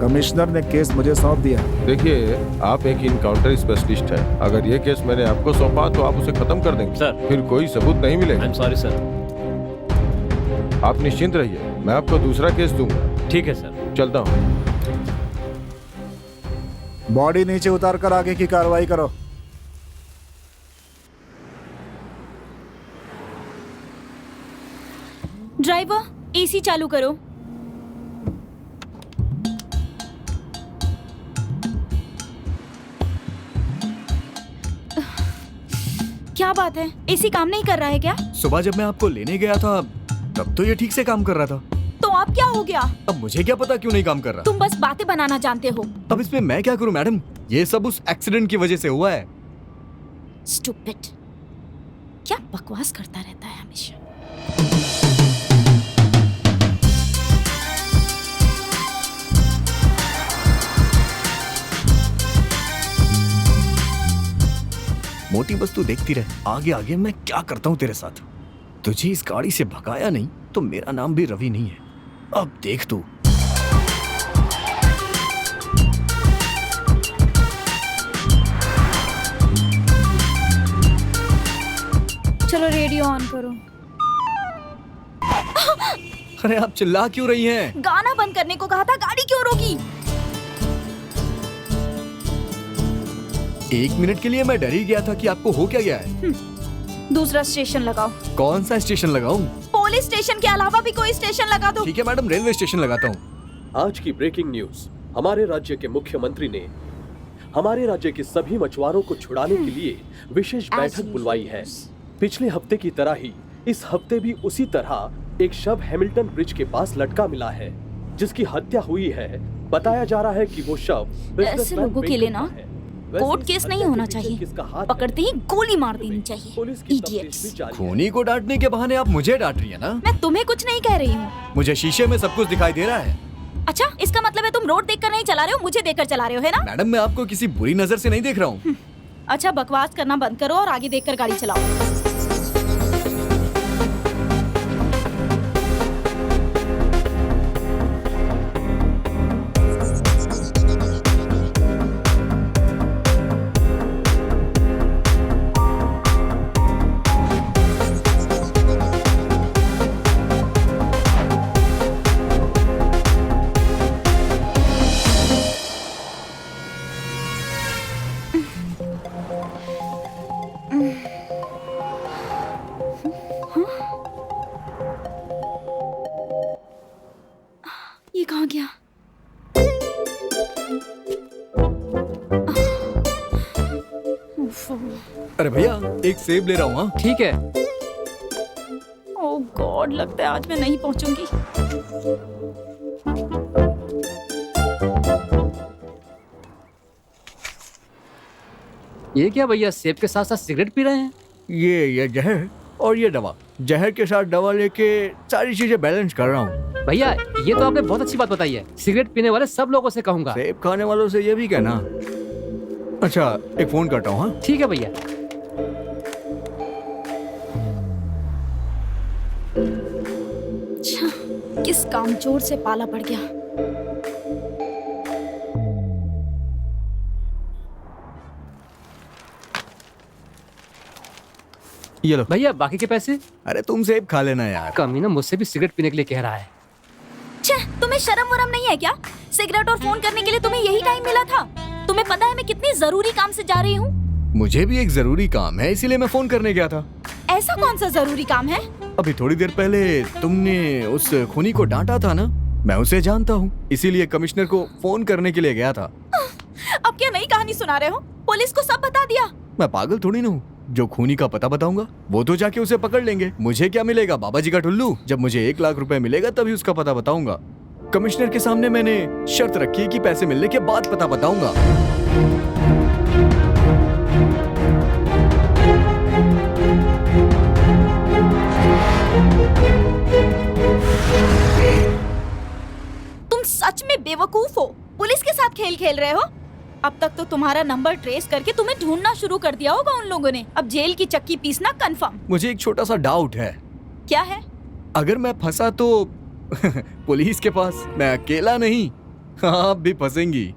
कमिश्नर ने केस मुझे सौंप दिया। देखिए, आप एक इनकाउंटर स्पेशलिस्ट हैं। अगर ये केस मैंने आपको सौंपा तो आप उसे खत्म कर देंगे सर। फिर कोई सबूत नहीं मिलेगा। I am sorry sir. आप निश्चिंत रहिए, मैं आपको दूसरा केस दूंगा। ठीक है सर। चलता हूँ। बॉडी नीचे उतार कर आगे की कार्रवाई करो। ड्राइवर एसी चालू करो। क्या बात है, एसी काम नहीं कर रहा है क्या? सुबह जब मैं आपको लेने गया था तब तो ये ठीक से काम कर रहा था। तो अब क्या हो गया? अब मुझे क्या पता क्यों नहीं काम कर रहा। तुम बस बातें बनाना जानते हो। अब इसमें मैं क्या करूं मैडम, ये सब उस एक्सीडेंट की वजह से हुआ है। स्टूपिड, क्या बकवास करता रहता है हमेशा। मोटी बस तू देखती रहे, आगे आगे मैं क्या करता हूँ तेरे साथ। तुझे इस गाड़ी से भगाया नहीं तो मेरा नाम भी रवि नहीं है। अब देख तू। चलो रेडियो ऑन करो। अरे आप चिल्ला क्यों रही हैं? गाना बंद करने को कहा था, गाड़ी क्यों रोकी? 1 मिनट के लिए मैं डर ही गया था कि आपको हो क्या गया है। दूसरा स्टेशन लगाओ। कौन सा स्टेशन लगाऊं? पुलिस स्टेशन के अलावा भी कोई स्टेशन लगा दो। ठीक है मैडम, रेलवे स्टेशन लगाता हूँ। आज की ब्रेकिंग न्यूज। हमारे राज्य के मुख्यमंत्री ने हमारे राज्य के सभी मछुआरों को छुड़ाने के लिए विशेष बैठक बुलवाई है। पिछले हफ्ते की तरह ही इस हफ्ते भी उसी तरह एक शव हैमिल्टन ब्रिज के पास लटका मिला है, जिसकी हत्या हुई है। बताया जा रहा है कि वो शव ऐसे लोगों के लिए ना कोर्ट केस नहीं होना चाहिए, पकड़ते ही गोली मार देनी चाहिए। इडियट्स। खूनी को डांटने के बहाने आप मुझे डांट रही है ना? मैं तुम्हें कुछ नहीं कह रही हूँ। मुझे शीशे में सब कुछ दिखाई दे रहा है। अच्छा, इसका मतलब है तुम रोड देखकर नहीं चला रहे हो, मुझे देखकर चला रहे हो, है ना? मैडम, मैं आपको किसी बुरी नजर से नहीं देख रहा हूँ। अच्छा, बकवास करना बंद करो और आगे देखकर गाड़ी चलाओ। ये कहाँ गया? अरे भैया, एक सेब ले रहा हूँ। हाँ ठीक है। ओह गॉड, लगता है आज मैं नहीं पहुंचूंगी। ये क्या भैया, सेब के साथ साथ सिगरेट पी रहे हैं? ये जहर और ये दवा। जहर के साथ दवा लेके सारी चीजें बैलेंस कर रहा हूँ। भैया, ये तो आपने बहुत अच्छी बात बताई है। सिगरेट पीने वाले सब लोगों से कहूंगा। सेब खाने वालों से ये भी कहना। अच्छा, एक फोन करता हूँ। हाँ ठीक है भैया। अच्छा, किस कामचोर से पाला पड़ गया। ये लो भैया, बाकी के पैसे? अरे तुम सेब खा लेना यार। कमीना मुझसे भी सिगरेट पीने के लिए कह रहा है। तुम्हें शर्म वरम नहीं है क्या? सिगरेट और फोन करने के लिए तुम्हें यही टाइम मिला था? तुम्हें पता है मैं कितनी जरूरी काम से जा रही हूँ? मुझे भी एक जरूरी काम है, इसीलिए मैं फोन करने गया था। ऐसा कौन सा जरूरी काम है? अभी थोड़ी देर पहले तुमने उस खूनी को डांटा था ना, मैं उसे जानता हूँ, इसीलिए कमिश्नर को फोन करने के लिए गया था। अब क्या नई कहानी सुना रहे हो? पुलिस को सब बता दिया? मैं पागल थोड़ी ना हूँ, जो खूनी का पता बताऊंगा वो तो जाके उसे पकड़ लेंगे। मुझे क्या मिलेगा, बाबा जी का टुल्लू? जब मुझे 1 लाख रुपए मिलेगा तभी उसका पता बताऊंगा। कमिश्नर के सामने मैंने शर्त रखी है कि पैसे मिलने के बाद पता बताऊंगा। सच में बेवकूफ हो। पुलिस के साथ खेल खेल रहे हो। अब तक तो तुम्हारा नंबर ट्रेस करके तुम्हें ढूंढना शुरू कर दिया होगा उन लोगों ने। अब जेल की चक्की पीसना कंफर्म। मुझे एक छोटा सा डाउट है। क्या है? अगर मैं फंसा तो पुलिस के पास मैं अकेला नहीं, आप भी फंसेंगी।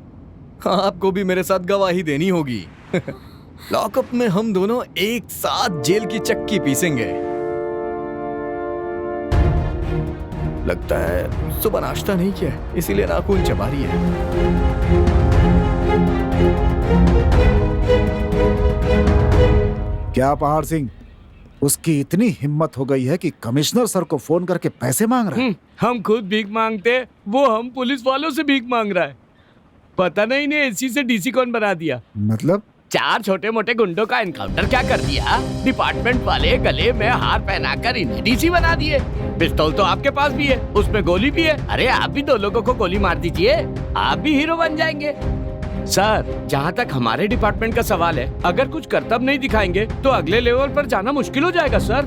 आपको भी मेरे साथ गवाही देनी होगी। लॉकअप में हम दोनों एक साथ जेल की चक्की पीसेंगे। लगता है सुबह नाश्ता नहीं किया, इसीलिए नाखून चबा रही है। क्या पहाड़ सिंह, उसकी इतनी हिम्मत हो गई है कि कमिश्नर सर को फोन करके पैसे मांग रहा है। हम खुद भीख मांगते, वो हम पुलिस वालों से भीख मांग रहा है। पता नहीं इन्हें एसी से डीसी कौन बना दिया। मतलब 4 छोटे मोटे गुंडों का एनकाउंटर क्या कर दिया। डिपार्टमेंट वाले गले में हार पहनाकर इन्हें डीसी बना दिए। पिस्तौल तो आपके पास भी है, उसमें गोली भी है। अरे आप भी 2 लोगों को गोली मार दीजिए, आप भी हीरो बन जाएंगे। सर, जहाँ तक हमारे डिपार्टमेंट का सवाल है, अगर कुछ कर्तव्य नहीं दिखाएंगे तो अगले लेवल पर जाना मुश्किल हो जाएगा सर।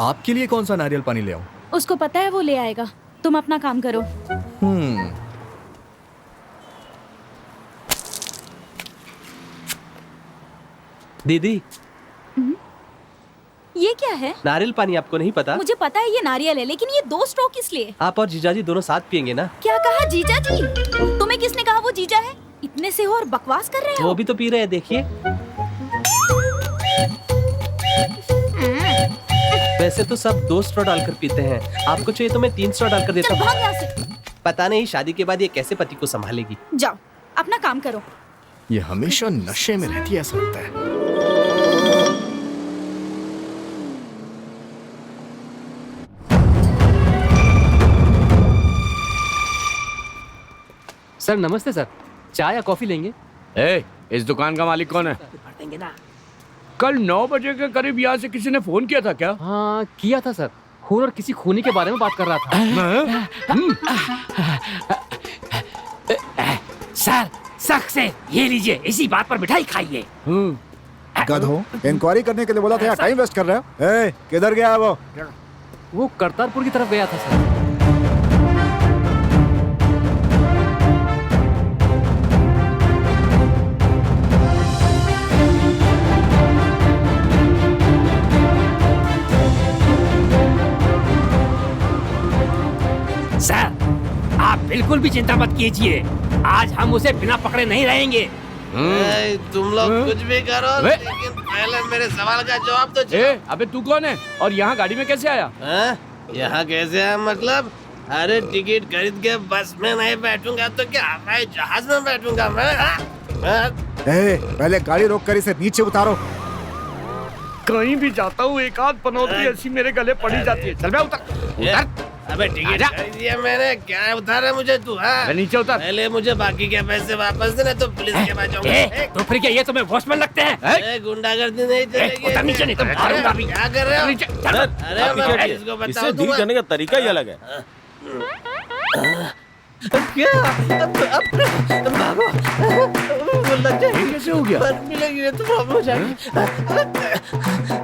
आपके लिए कौन सा नारियल पानी ले आऊं? उसको पता है, वो ले आएगा। तुम अपना काम करो। दीदी, ये क्या है? नारियल पानी आपको नहीं पता? मुझे पता है ये नारियल है, लेकिन ये 2 स्ट्रॉ किस लिए? आप और जीजाजी दोनों साथ पियेंगे ना? क्या कहा जीजा जी? तुम्हें किसने कहा वो जीजा है? इतने से हो और बकवास कर रहे हो। वो भी तो पी रहे हैं, देखिए। वैसे तो सब 2 स्ट्रॉ डालकर पीते हैं, आपको चाहिए तो मैं 3 स्ट्रॉ डालकर देता भाग यहाँ से। हूँ। पता नहीं शादी के बाद ये कैसे पति को संभालेगी। जाओ अपना काम करो। ये हमेशा नशे में रहती है, ऐसा लगता है। सर नमस्ते सर, चाय या कॉफी लेंगे? इस दुकान का मालिक कौन है? देंगे ना। कल 9 बजे के करीब यहाँ से किसी ने फोन किया था क्या? हाँ किया था सर। खून और किसी खूनी के बारे में बात कर रहा था। सर सख्त से ये लीजिए, इसी बात पर मिठाई खाइए। गधो, इंक्वायरी करने के लिए बोला था या टाइम वेस्ट कर रहे हो? ए, किधर गया वो? वो करतारपुर की तरफ गया था सर। सर आप बिल्कुल भी चिंता मत कीजिए, आज हम उसे बिना पकड़े नहीं रहेंगे। तुम लोग कुछ भी करो, लेकिन पहले मेरे सवाल का जवाब तो दो। अबे तू कौन है और यहाँ गाड़ी में कैसे आया? यहाँ कैसे आया मतलब? अरे टिकट खरीद के बस में नहीं बैठूंगा तो क्या हवाई जहाज में बैठूंगा मैं? पहले गाड़ी रोक कर इसे नीचे उतारो। कहीं भी जाता हूँ एक आध पनौती ऐसी मेरे गले पड़ी जाती है। चल बे उतर। अबे टिकट खरीद दिया मैंने, क्या उतारा मुझे तू? नीचे उतर। पहले मुझे बाकी के पैसे वापस देना तो पुलिस के पास जाऊंगा। तो फिर क्या ये तुम्हें वॉचमैन लगते हैं? गुंडागर्दी नहीं चलेगी। उतर नीचे, नहीं तो मारूंगा भी। क्या कर रहे हो? अरे मैं पुलिस को इससे बताऊं डील करने का तरीका ही अलग है। कैसे हो गया?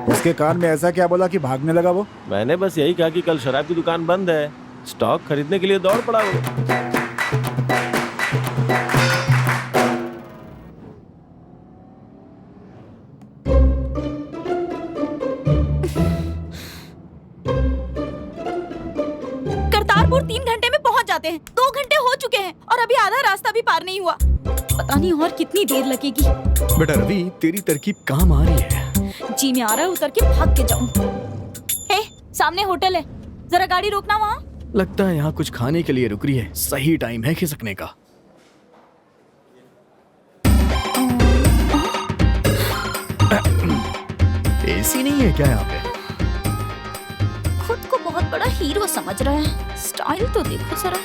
उसके कान में ऐसा क्या बोला कि भागने लगा वो? मैंने बस यही कहा कि कल शराब की दुकान बंद है, स्टॉक खरीदने के लिए दौड़ पड़ा वो। करतारपुर 3 घंटे में पहुंच जाते हैं। 2 घंटे हो चुके हैं और अभी आधा रास्ता भी पार नहीं हुआ। पता नहीं और कितनी देर लगेगी। बेटा रवि, तेरी तरकीब काम आ रही है। जी में आ रहा है, उतर के भाग के जाऊं। सामने होटल है, जरा गाड़ी रोकना वहाँ। लगता है यहाँ कुछ खाने के लिए रुक रही है। सही टाइम है खिसकने का। एसी नहीं है क्या यहाँ पे? खुद को बहुत बड़ा हीरो समझ रहा है। स्टाइल तो देखो जरा।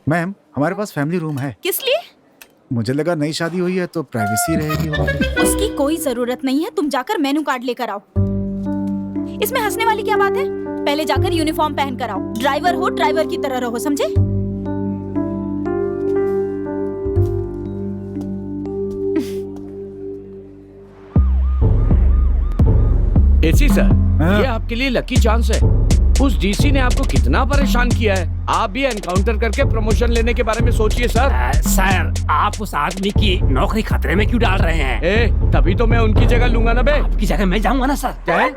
मैम, हमारे पास फैमिली रूम है। किस लिए? मुझे लगा नई शादी हुई है तो प्राइवेसी रहेगी वहाँ पे। उसकी कोई जरूरत नहीं है, तुम जाकर मेनू कार्ड लेकर आओ। इसमें हंसने वाली क्या बात है? पहले जाकर यूनिफॉर्म पहन कर आओ। ड्राइवर हो, ड्राइवर की तरह रहो, समझे? एसी सर, ये आपके लिए लकी चांस है। उस डीसी ने आपको कितना परेशान किया है। आप भी एनकाउंटर करके प्रमोशन लेने के बारे में सोचिए सर। सर, आप उस आदमी की नौकरी खतरे में क्यों डाल रहे हैं? तभी तो मैं उनकी जगह लूंगा ना बे। आपकी जगह मैं जाऊंगा ना सर। क्या है?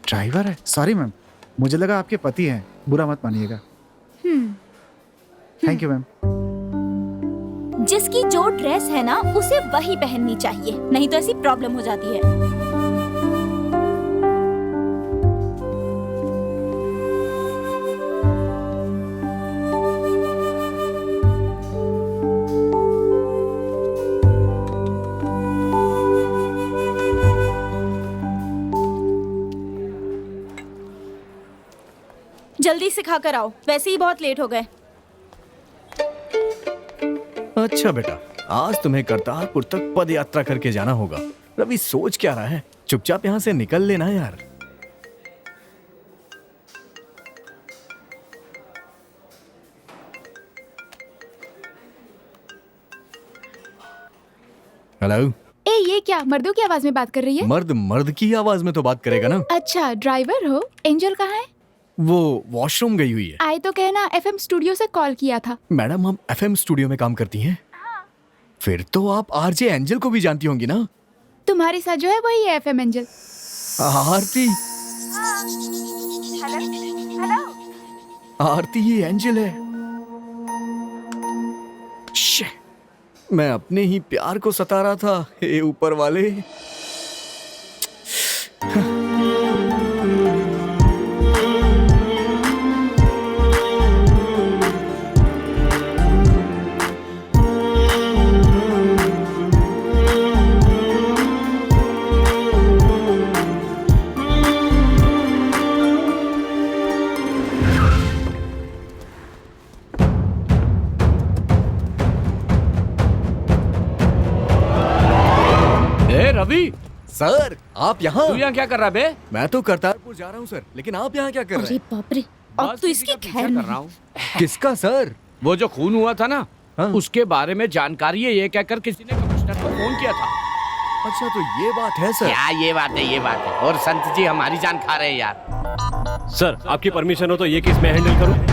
ड्राइवर है? सॉरी मैम, मुझे लगा आपके पति हैं, बुरा मत मानिएगा। Thank you ma'am. जिसकी जो ड्रेस है ना, उसे वही पहननी चाहिए, नहीं तो ऐसी प्रॉब्लम हो जाती है। जल्दी से खा कर आओ, वैसे ही बहुत लेट हो गए। अच्छा बेटा, आज तुम्हें करतारपुर तक पद यात्रा करके जाना होगा। रवि सोच क्या रहा है? चुपचाप यहाँ से निकल लेना यार। हेलो। ए, ये क्या मर्दों की आवाज में बात कर रही है? मर्द मर्द की आवाज में तो बात करेगा ना। अच्छा, ड्राइवर हो? एंजल कहाँ है? वो वॉशरूम गई हुई है। आए तो कहना एफएम स्टूडियो से कॉल किया था। मैडम, हम एफएम स्टूडियो में काम करती हैं। फिर तो आप आरजे एंजल को भी जानती होंगी ना? तुम्हारे साथ जो है वही है एफएम एंजल। आरती। आरती ही एंजल है। शे, मैं अपने ही प्यार को सता रहा था। हे ऊपर वाले। रवि सर, आप यहाँ? तू यहाँ क्या कर रहा बे? मैं तो करतारपुर जा रहा हूँ सर, लेकिन आप यहाँ क्या कर रहे हैं? अरे बाप रे, अब तो इसकी खैर कर रहा हूँ। किसका सर? वो जो खून हुआ था ना, हाँ? उसके बारे में जानकारी है ये कहकर किसी ने कमिश्नर को फोन किया था। अच्छा, तो ये बात है सर? क्या ये बात है, ये बात है। और संत जी हमारी जान खा रहे हैं यार। सर, आपकी परमिशन हो तो ये केस मैं हैंडल करूं?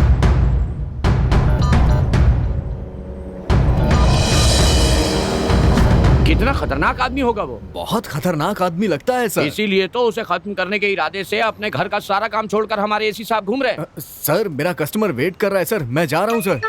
कितना खतरनाक आदमी होगा वो। बहुत खतरनाक आदमी लगता है सर। इसीलिए तो उसे खत्म करने के इरादे से अपने घर का सारा काम छोड़कर हमारे एसी साहब घूम रहे हैं। सर, मेरा कस्टमर वेट कर रहा है सर, मैं जा रहा हूँ सर।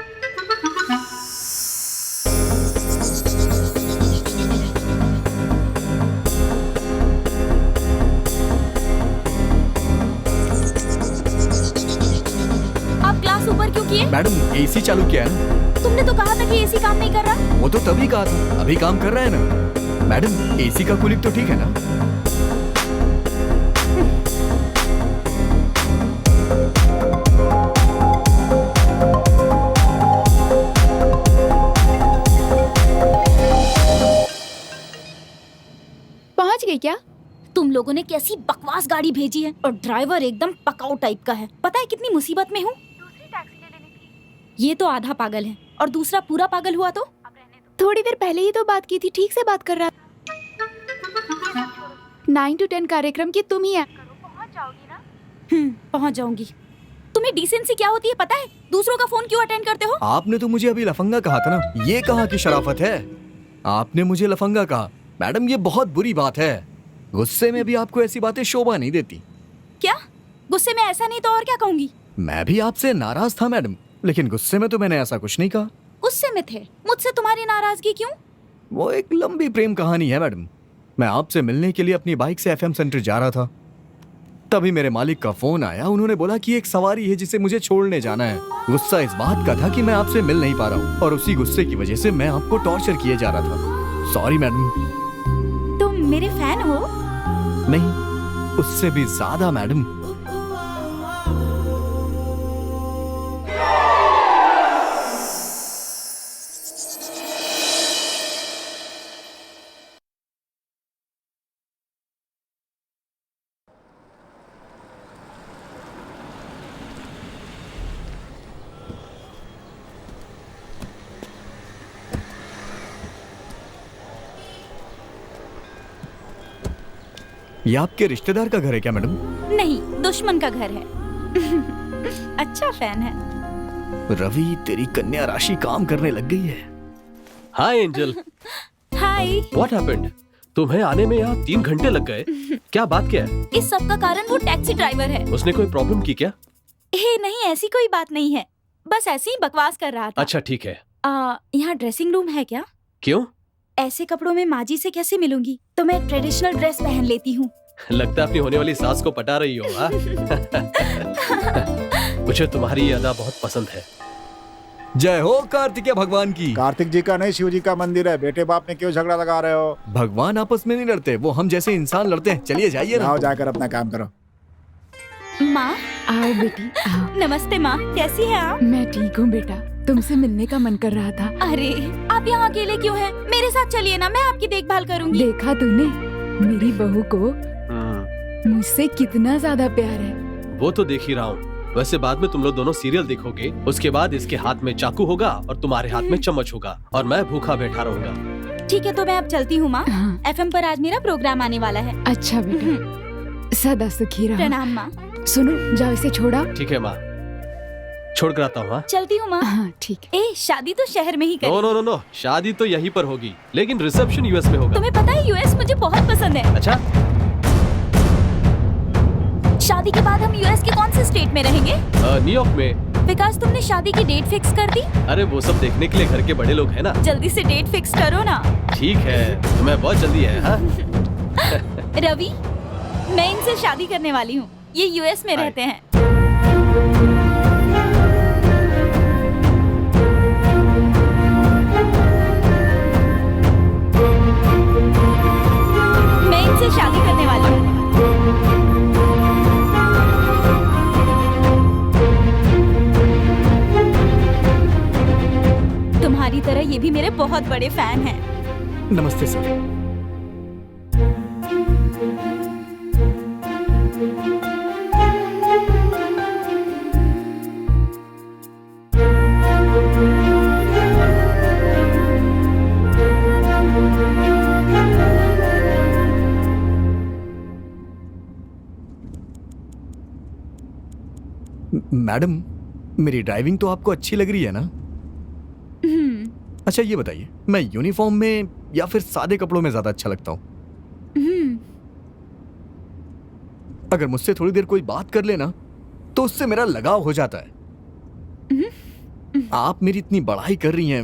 आप क्लास ऊपर क्यों किए? मैडम, एसी चालू किया है ना? तुमने तो कहा था कि एसी काम नहीं कर रहा। वो तो तभी कहा था, अभी काम कर रहा है ना। मैडम, एसी का कूलिंग तो ठीक है ना? पहुंच गई क्या? तुम लोगों ने कैसी बकवास गाड़ी भेजी है, और ड्राइवर एकदम पकाऊ टाइप का है। पता है कितनी मुसीबत में हूँ। ये तो आधा पागल है और दूसरा पूरा पागल हुआ तो? थोड़ी देर पहले ही तो बात की थी, ठीक से बात कर रहा था। 9 to 10 कार्यक्रम की तुम ही है। पहुंच जाऊंगी। तुम्हें डिसेंसी क्या होती है पता है? दूसरों का फोन क्यों अटेंड करते हो? आपने तो मुझे अभी लफंगा कहा था ना, ये कहा कि शराफत है। आपने मुझे लफंगा कहा। मैडम, ये बहुत बुरी बात है। गुस्से में भी आपको ऐसी बातें शोभा नहीं देती। क्या? गुस्से में ऐसा नहीं तो और क्या कहूंगी? मैं भी आपसे नाराज था मैडम, लेकिन गुस्से में तो मैंने ऐसा कुछ नहीं कहा। गुस्से में थे? मुझसे तुम्हारी नाराजगी क्यों? वो एक लंबी प्रेम कहानी है मैडम। मैं आपसे मिलने के लिए अपनी बाइक से एफएम सेंटर जा रहा था, तभी मेरे मालिक का फोन आया। उन्होंने बोला कि एक सवारी है जिसे मुझे छोड़ने जाना है। गुस्सा इस बात का था कि मैं आपसे मिल नहीं पा रहा हूँ, और उसी गुस्से की वजह से मैं आपको टॉर्चर किए जा रहा था। Sorry madam. तुम मेरे फैन हो? नहीं, उससे भी ज्यादा मैडम। ये आपके रिश्तेदार का घर है क्या मैडम? नहीं, दुश्मन का घर है। अच्छा फैन है। रवि, तेरी कन्या राशि काम करने लग गई है। हाय एंजल। हाय। What happened? तुम्हें आने में यहाँ 3 घंटे लग गए। क्या बात क्या है? इस सब का कारण वो टैक्सी ड्राइवर है। उसने कोई प्रॉब्लम की क्या? नहीं, ऐसी कोई बात नहीं है, बस ऐसे ही बकवास कर रहा था। अच्छा ठीक है। यहाँ ड्रेसिंग रूम है क्या? क्यों? ऐसे कपड़ों में माँ जी से कैसे मिलूंगी, तो मैं ट्रेडिशनल ड्रेस पहन लेती हूँ। लगता है अपनी होने वाली सास को पटा रही हो। हाँ? मुझे तुम्हारी ये अदा बहुत पसंद है। जय हो कार्तिकेय भगवान की। कार्तिक जी का नहीं, शिव जी का मंदिर है। बेटे बाप में क्यों झगड़ा लगा रहे हो? भगवान आपस में नहीं लड़ते, वो हम जैसे इंसान लड़ते हैं। चलिए जाइए ना। आओ, जाकर अपना काम करो। माँ। आओ बेटी आओ। नमस्ते माँ, कैसी है आप? मैं ठीक हूँ बेटा, तुमसे मिलने का मन कर रहा था। अरे आप यहाँ अकेले क्यों हैं? मेरे साथ चलिए ना, मैं आपकी देखभाल करूँगी। देखा तूने मेरी बहू को मुझसे कितना ज्यादा प्यार है। वो तो देख ही रहा हूँ। वैसे बाद में तुम लोग दोनों सीरियल देखोगे, उसके बाद इसके हाथ में चाकू होगा और तुम्हारे हाथ में चम्मच होगा और मैं भूखा बैठा रहूंगा। ठीक है, तो मैं अब चलती हूँ माँ। FM पर आज मेरा प्रोग्राम आने वाला है। अच्छा बेटा, सदा सुखी रहो। प्रणाम माँ। सुनो, जाओ इसे छोड़ा। ठीक है माँ, छोड़ कर आता हूँ। चलती हूँ माँ। हाँ ठीक। शादी तो शहर में ही करें। नो, शादी तो यहीं पर होगी, लेकिन रिसेप्शन यूएस में होगा। तुम्हें पता है यूएस मुझे बहुत पसंद है। अच्छा, शादी के बाद हम यूएस के कौन से स्टेट में रहेंगे? न्यूयॉर्क में। विकास, तुमने शादी की डेट फिक्स कर दी? अरे वो सब देखने के लिए घर के बड़े लोग हैं ना। जल्दी से डेट फिक्स करो ना। ठीक है, तुम्हें बहुत जल्दी है। हाँ? रवि, मैं इनसे शादी करने वाली हूँ। ये यूएस में रहते हैं। मैं इनसे शादी करने वाली हूँ। तुम्हारी तरह ये भी मेरे बहुत बड़े फैन हैं। नमस्ते सर। मैडम, मेरी ड्राइविंग तो आपको अच्छी लग रही है ना? अच्छा ये बताइए, मैं यूनिफॉर्म में या फिर सादे कपड़ों में ज्यादा अच्छा लगता हूँ? अगर मुझसे थोड़ी देर कोई बात कर लेना तो उससे मेरा लगाव हो जाता है। आप मेरी इतनी बड़ाई कर रही हैं,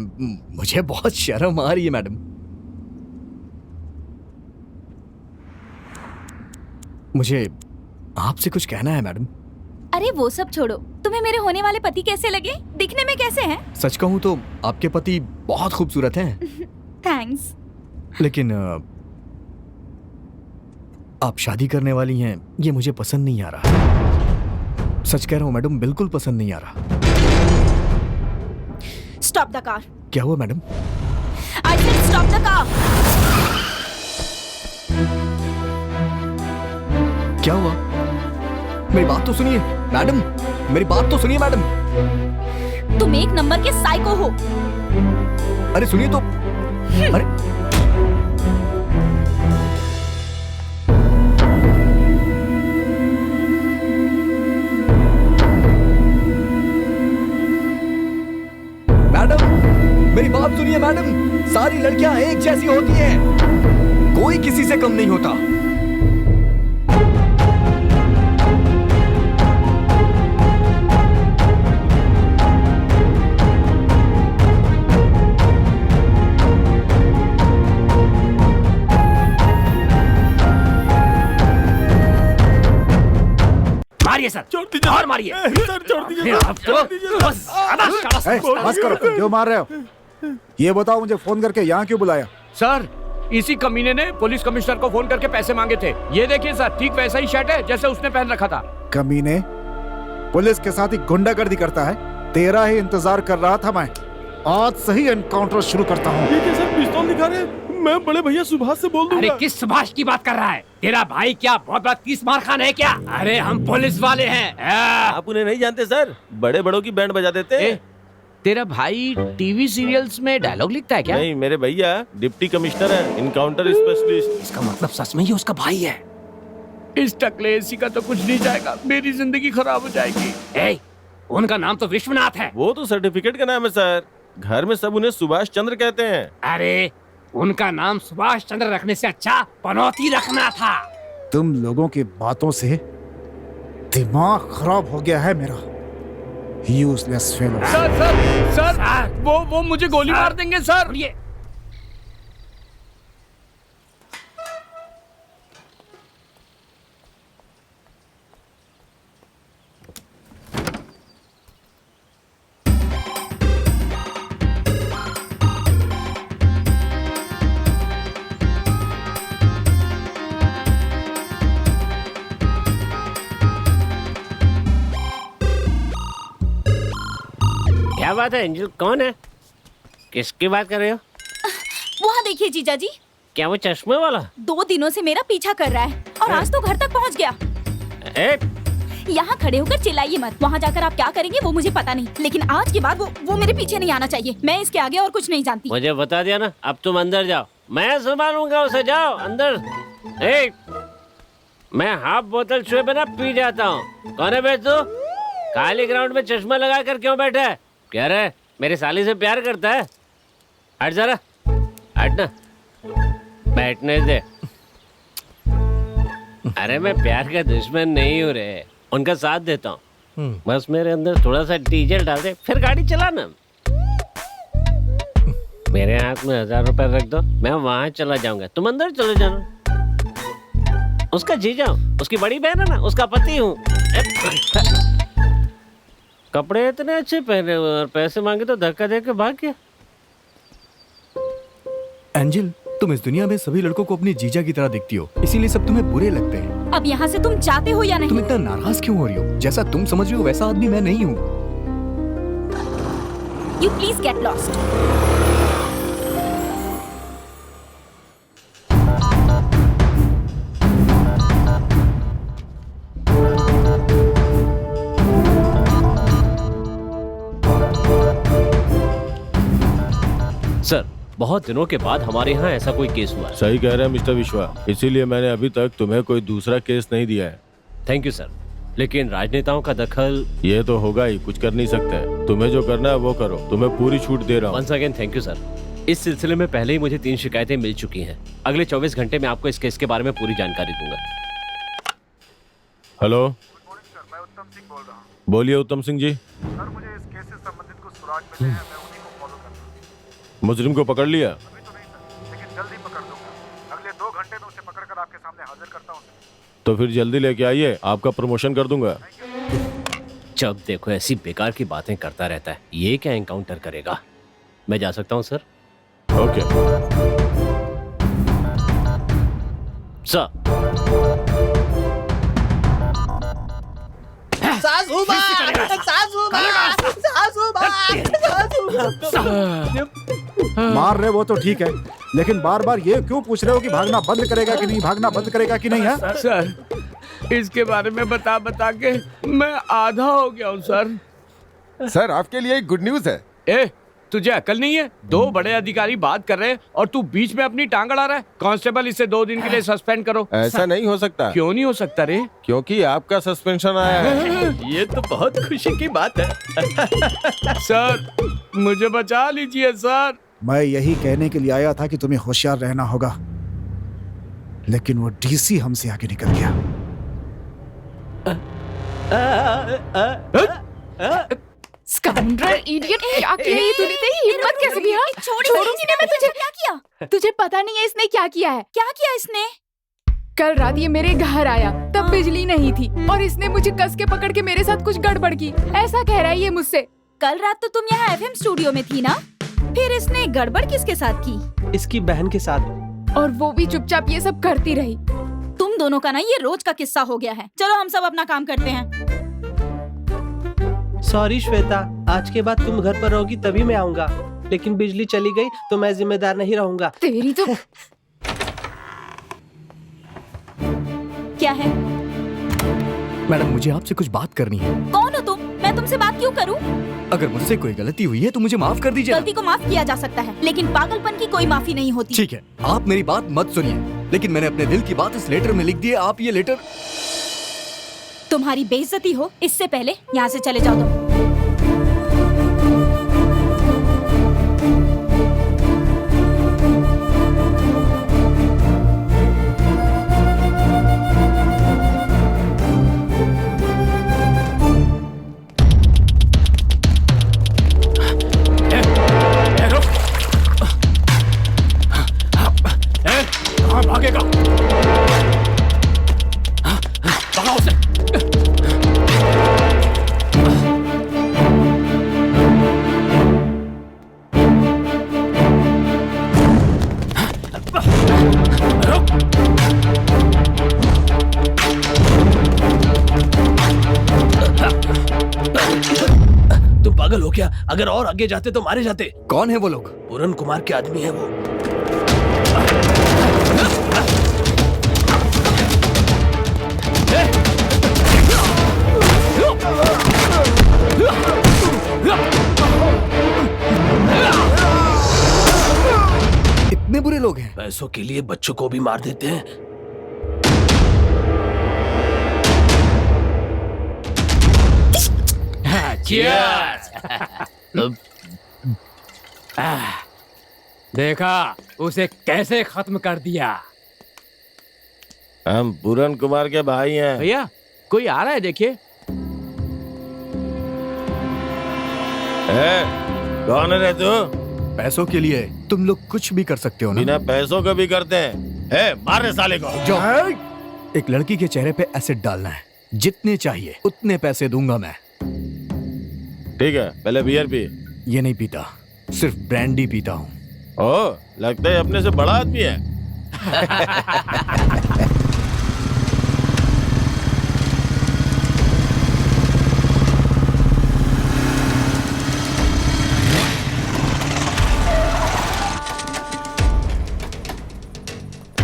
मुझे बहुत शर्म आ रही है मैडम। मुझे आपसे कुछ कहना है मैडम। अरे वो सब छोड़ो, तुम्हें मेरे होने वाले पति कैसे लगे? दिखने में कैसे हैं? सच कहूं तो आपके पति बहुत खूबसूरत हैं। थैंक्स। लेकिन आप शादी करने वाली हैं, ये मुझे पसंद नहीं आ रहा। सच कह रहा हूं मैडम, बिल्कुल पसंद नहीं आ रहा। Stop the car. क्या हुआ madam? I said stop the car. क्या हुआ? मेरी बात तो सुनिए मैडम, मेरी बात तो सुनिए मैडम। तुम एक नंबर के साइको हो। अरे सुनिए तो। अरे मैडम, मेरी बात सुनिए मैडम। सारी लड़कियां एक जैसी होती हैं, कोई किसी से कम नहीं होता। मारिए सर, और मारिए सर, छोड़ दीजिए बस करो, क्यों मार रहे हो? ये बताओ, मुझे फोन करके यहाँ क्यों बुलाया? सर, इसी कमीने ने पुलिस कमिश्नर को फोन करके पैसे मांगे थे। ये देखिए सर, ठीक वैसा ही शर्ट है जैसे उसने पहन रखा था। कमीने पुलिस के साथ ही गुंडागर्दी करता है। तेरा ही इंतजार कर रहा था मैं। आज सही एनकाउंटर शुरू करता हूँ। ये कैसे पिस्तौल दिखा रहे हैं? मैं बड़े भैया सुभाष से बोल दूंगा। अरे किस सुभाष की बात कर रहा है? तेरा भाई क्या बहुत बड़ा 30 मार खान है क्या? अरे हम पुलिस वाले हैं। आप उन्हें नहीं जानते सर, बड़े बड़ों की बैंड बजा देते हैं। तेरा भाई टीवी सीरियल्स में डायलॉग लिखता है क्या? नहीं, मेरे भैया डिप्टी कमिश्नर है, इनकाउंटर स्पेशलिस्ट। इसका मतलब सच में ये उसका भाई है। इस टकले एसी का तो कुछ नहीं जाएगा, मेरी जिंदगी खराब हो जाएगी। ए, उनका नाम तो विश्वनाथ है। वो तो सर्टिफिकेट का नाम है सर, घर में सब उन्हें सुभाष चंद्र कहते हैं। अरे उनका नाम सुभाष चंद्र रखने से अच्छा पनौती रखना था। तुम लोगों की बातों से दिमाग खराब हो गया है मेरा। Useless fellow. सर, वो मुझे गोली मार देंगे सर। ये क्या बात है एंजल, कौन है? किसकी बात कर रहे हो? वहाँ देखिए जीजा जी, क्या वो चश्मे वाला? 2 दिनों से मेरा पीछा कर रहा है और आज तो घर तक पहुँच गया। यहाँ खड़े होकर चिल्लाइए मत। वहाँ जाकर आप क्या करेंगे वो मुझे पता नहीं, लेकिन आज के बाद वो मेरे पीछे नहीं आना चाहिए। मैं इसके आगे और कुछ नहीं जानती। मुझे बता दिया ना, अब तुम अंदर जाओ, मैं संभालूंगा उसे। जाओ अंदर। मैं हाफ बोतल छुए बिना पी जाता हूँ। कौन है बे तू? खाली ग्राउंड में चश्मा लगा कर क्यों बैठा है? कह रहे मेरी साली से प्यार करता है? हट जरा, हट ना, बैठने दे। अरे मैं प्यार का दुश्मन नहीं हूँ रे, उनका साथ देता हूँ। बस मेरे अंदर थोड़ा सा डीजल डाल दे, फिर गाड़ी चलाना। मेरे हाथ में 1000 रुपए रख दो, मैं वहां चला जाऊंगा, तुम अंदर चले जाना। उसका जीजा हूँ, उसकी बड़ी बहन है ना, उसका पति हूँ। कपड़े इतने अच्छे पहने हुए और पैसे मांगे तो धक्का दे के भाग गया। एंजल, तुम इस दुनिया में सभी लड़कों को अपनी जीजा की तरह दिखती हो, इसीलिए सब तुम्हें बुरे लगते हैं। अब यहाँ से तुम जाते हो या नहीं? तुम इतना नाराज क्यों हो रही हो? जैसा तुम समझ रही हो वैसा आदमी मैं नहीं हूँ। You please get lost. Sir, बहुत दिनों के बाद हमारे यहाँ ऐसा कोई केस हुआ है। सही कह रहे हैं मिस्टर विश्वा, इसीलिए मैंने अभी तक तुम्हें कोई दूसरा केस नहीं दिया है। थैंक यू सर, लेकिन राजनेताओं का दखल। ये तो होगा ही, कुछ कर नहीं सकते। तुम्हें जो करना है वो करो, तुम्हें पूरी छूट दे रहा हूँ। Once again thank you sir. इस सिलसिले में पहले ही मुझे 3 शिकायतें मिल चुकी हैं। अगले 24 घंटे में आपको इस केस के बारे में पूरी जानकारी दूंगा। हेलो, मैं उत्तम सिंह बोल रहा हूँ। बोलिए उत्तम सिंह जी। सर, मुझे इस केस से संबंधित कुछ सुराग मिले हैं, मैं उन्हीं को फॉलो कर रहा हूँ। मुजरिम को पकड़ लिया? अभी तो नहीं सर, लेकिन जल्दी पकड़ दूंगा। अगले 2 घंटे में उसे पकड़कर आपके सामने हाजिर करता हूँ। तो फिर जल्दी लेके आइए, आपका प्रमोशन कर दूंगा। जब देखो ऐसी बेकार की बातें करता रहता है, ये क्या एनकाउंटर करेगा? मैं जा सकता हूँ सर? Okay sir. सासू माँ, सासू माँ, सासू माँ, सासू माँ। मार रहे वो तो ठीक है, लेकिन बार बार ये क्यों पूछ रहे हो कि भागना बंद करेगा कि नहीं, भागना बंद करेगा कि नहीं है? सर, इसके बारे में बता बता के मैं आधा हो गया हूँ सर। सर, आपके लिए एक गुड न्यूज है। ए, तुझे अकल नहीं है? 2 बड़े अधिकारी बात कर रहे हैं और तू बीच में अपनी टांग अड़ा रहा है। कांस्टेबल, इसे 2 दिन के लिए सस्पेंड करो। ऐसा नहीं हो सकता। क्यों नहीं हो सकता रे? क्योंकि आपका सस्पेंशन आया है। ये तो बहुत खुशी की बात है। सर, मुझे बचा लीजिए सर। मैं यही कहने के लिए आया था कि तुम्हें होशियार रहना होगा, लेकिन वो डीसी हमसे आगे निकल गया। स्काउंड्रल, इडियट, क्या किया ये तूने? तेरी हिम्मत कैसे भी? छोड़ूंगी ना मैं तुझे। क्या किया? तुझे पता नहीं है इसने क्या किया है? क्या किया इसने? कल रात ये मेरे घर आया, तब बिजली नहीं थी और इसने मुझे कस के पकड़ के मेरे साथ कुछ गड़बड़ की, ऐसा कह रहा है ये मुझसे। कल रात तो तुम यहाँ FM स्टूडियो में थी ना? फिर इसने गड़बड़ किसके साथ की? इसकी बहन के साथ। और वो भी चुपचाप ये सब करती रही। तुम दोनों का ना ये रोज का किस्सा हो गया है। चलो हम सब अपना काम करते हैं। सॉरी श्वेता, आज के बाद तुम घर पर रहोगी तभी मैं आऊंगा, लेकिन बिजली चली गई तो मैं जिम्मेदार नहीं रहूंगा। तेरी तो क्या है? मैडम, मुझे आपसे कुछ बात करनी है। कौन हो तुम? मैं तुमसे बात क्यों करूं? अगर मुझसे कोई गलती हुई है तो मुझे माफ कर दीजिए। गलती को माफ किया जा सकता है, लेकिन पागलपन की कोई माफी नहीं होती। ठीक है, आप मेरी बात मत सुनिए, लेकिन मैंने अपने दिल की बात इस लेटर में लिख दी है। आप ये लेटर तुम्हारी बेइज्जती हो इससे पहले यहाँ से चले जाओ तुम। भागेगा भगाओ उसे। तुम पागल हो क्या? अगर और आगे जाते तो मारे जाते। कौन है वो लोग? पूरन कुमार के आदमी है वो। इतने बुरे लोग हैं? पैसों के लिए बच्चों को भी मार देते हैं। देखा उसे कैसे खत्म कर दिया। हम पूरन कुमार के भाई हैं। भैया कोई आ रहा है, देखिए। कौन है रे तू? पैसों के लिए तुम लोग कुछ भी कर सकते हो ना? बिना पैसों को भी करते हैं। मार रे साले को। जो एक लड़की के चेहरे पे एसिड डालना है, जितने चाहिए उतने पैसे दूंगा मैं। ठीक है, पहले बियर पी। ये नहीं पीता, सिर्फ ब्रांडी पीता हूँ। ओ, लगता है अपने से बड़ा आदमी है।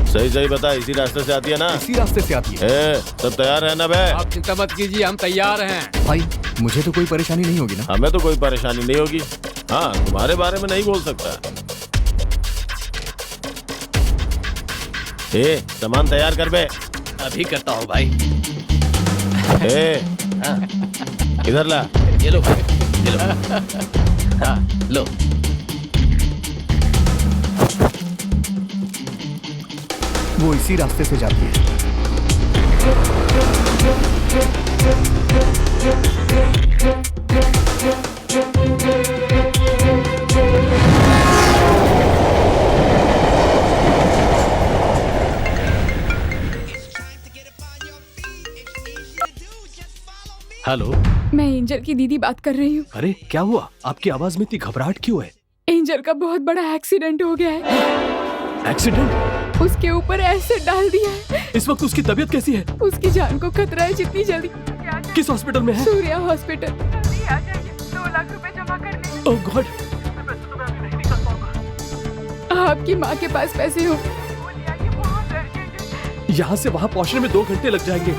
सही सही बता, इसी रास्ते से आती है ना? इसी रास्ते से आती है। सब तैयार है ना बे? आप चिंता मत कीजिए, हम तैयार हैं। भाई मुझे तो कोई परेशानी नहीं होगी ना? हमें तो कोई परेशानी नहीं होगी। हाँ, तुम्हारे बारे में नहीं बोल सकता। सामान तैयार कर बे। अभी करता हूँ भाई। इधर ला। ये लो भाई, ये लो। हाँ, लो। वो इसी रास्ते से जाती है। हेलो, मैं एंजल की दीदी बात कर रही हूँ। अरे क्या हुआ? आपकी आवाज में इतनी घबराहट क्यों है? एंजल का बहुत बड़ा एक्सीडेंट हो गया है। एक्सीडेंट? उसके ऊपर एसिड डाल दिया है। इस वक्त उसकी तबीयत कैसी है? उसकी जान को खतरा है, जितनी जल्दी। किस हॉस्पिटल में है? सूर्या हॉस्पिटल। जल्दी आ जाइए, 2 लाख रुपए जमा करने। ओह गॉड। आपकी माँ के पास पैसे हो? यहाँ से वहाँ पहुँचने में 2 घंटे लग जाएंगे।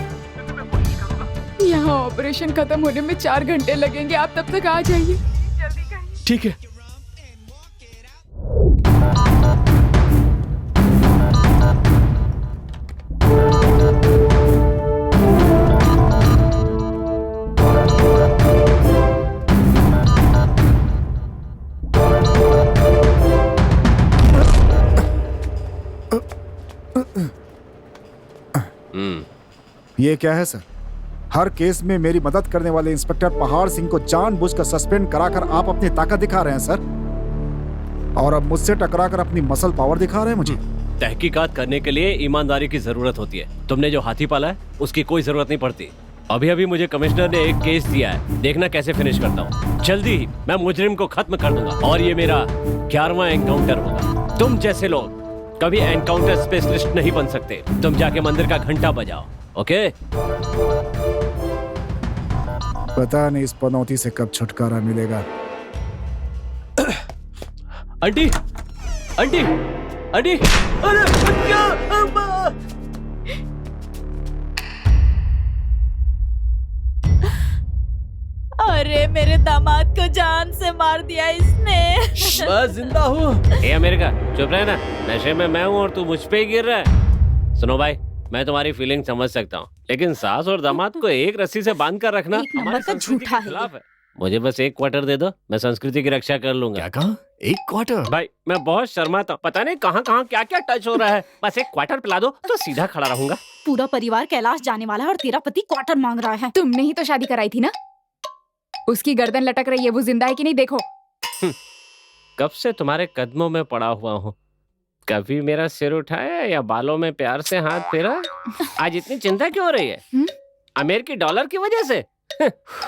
यहाँ ऑपरेशन खत्म होने में 4 घंटे लगेंगे, आप तब तक आ जाइए। ठीक है। ये क्या है सर? हर केस में मेरी मदद करने वाले इंस्पेक्टर पहाड़ सिंह को जानबूझकर सस्पेंड कराकर आप अपनी ताकत दिखा रहे हैं सर, और अब मुझसे टकराकर अपनी मसल पावर दिखा रहे हैं मुझे। तहकीकात करने के लिए ईमानदारी की जरूरत होती है। तुमने जो हाथी पाला है उसकी कोई जरूरत नहीं पड़ती। अभी अभी मुझे कमिश्नर ने एक केस दिया है, देखना कैसे फिनिश करता हूँ। जल्दी ही मैं मुजरिम को खत्म कर दूंगा और ये मेरा 11वां एनकाउंटर होगा। तुम जैसे लोग कभी एनकाउंटर स्पेशलिस्ट नहीं बन सकते। तुम जाके मंदिर का घंटा बजाओ, ओके? पता नहीं इस पनौती से कब छुटकारा मिलेगा। आंटी, आंटी, आंटी, अरे क्या? अरे मेरे दामाद को जान से मार दिया इसने। मैं जिंदा हूँ। ए अमेरिका, चुप रहे ना। नशे में मैं हूँ और तू मुझ पे ही गिर रहा है। सुनो भाई, मैं तुम्हारी फीलिंग समझ सकता हूँ, लेकिन सास और दामाद को एक रस्सी से बांध कर रखना एक नंबर हमारी का संस्कृति झूठा के है खिलाफ है। मुझे बस एक क्वार्टर दे दो, मैं संस्कृति की रक्षा कर लूंगा। क्या कहा? एक क्वार्टर? भाई मैं बहुत शर्माता हूँ, पता नहीं कहाँ कहाँ क्या क्या टच हो रहा है। बस एक क्वार्टर पिला दो तो सीधा खड़ा रहूंगा। पूरा परिवार कैलाश जाने वाला है और तेरा पति क्वार्टर मांग रहा है। तुमने ही तो शादी कराई थी ना? उसकी गर्दन लटक रही है, वो जिंदा है कि नहीं देखो। कब से तुम्हारे कदमों में पड़ा हुआ हूँ, कभी मेरा सिर उठाया या बालों में प्यार से हाथ फेरा? आज इतनी चिंता क्यों हो रही है? अमेरिकी डॉलर की वजह से?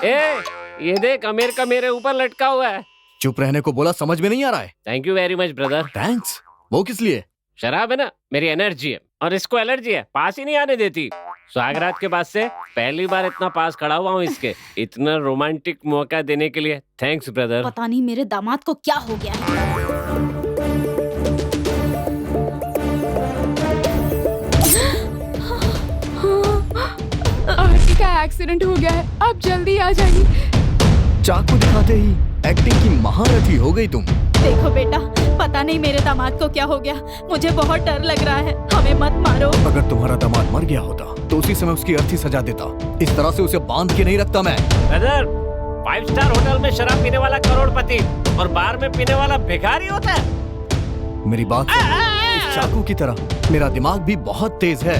ए, ये देख, अमेरिका मेरे ऊपर लटका हुआ है। चुप रहने को बोला, समझ में नहीं आ रहा है? Thank you very much brother. Thanks? वो किस लिए? शराब है ना, मेरी एनर्जी है, और इसको एलर्जी है, पास ही नहीं आने देती। स्वागरात के बाद से पहली बार इतना पास खड़ा हुआ हूँ इसके। इतना रोमांटिक मौका देने के लिए थैंक्स ब्रदर। पता नहीं मेरे दामाद को क्या हो गया है। आरती का एक्सीडेंट हो गया है, आप जल्दी आ जाइए। चाकू दिखाते ही एक्टिंग की महारथी हो गई तुम। देखो बेटा, पता नहीं मेरे दामाद को क्या हो गया, मुझे बहुत डर लग रहा है, हमें मत मारो। अगर तुम्हारा दामाद मर गया होता तो उसी समय उसकी अर्थी सजा देता। इस तरह से उसे बांध के नहीं रखता मैं। ब्रदर, 5 स्टार होटल में शराब पीने वाला करोड़पति और बार में पीने वाला भिखारी होता है। मेरी बात सुनो, इस चाकू की तरह मेरा दिमाग भी बहुत तेज है।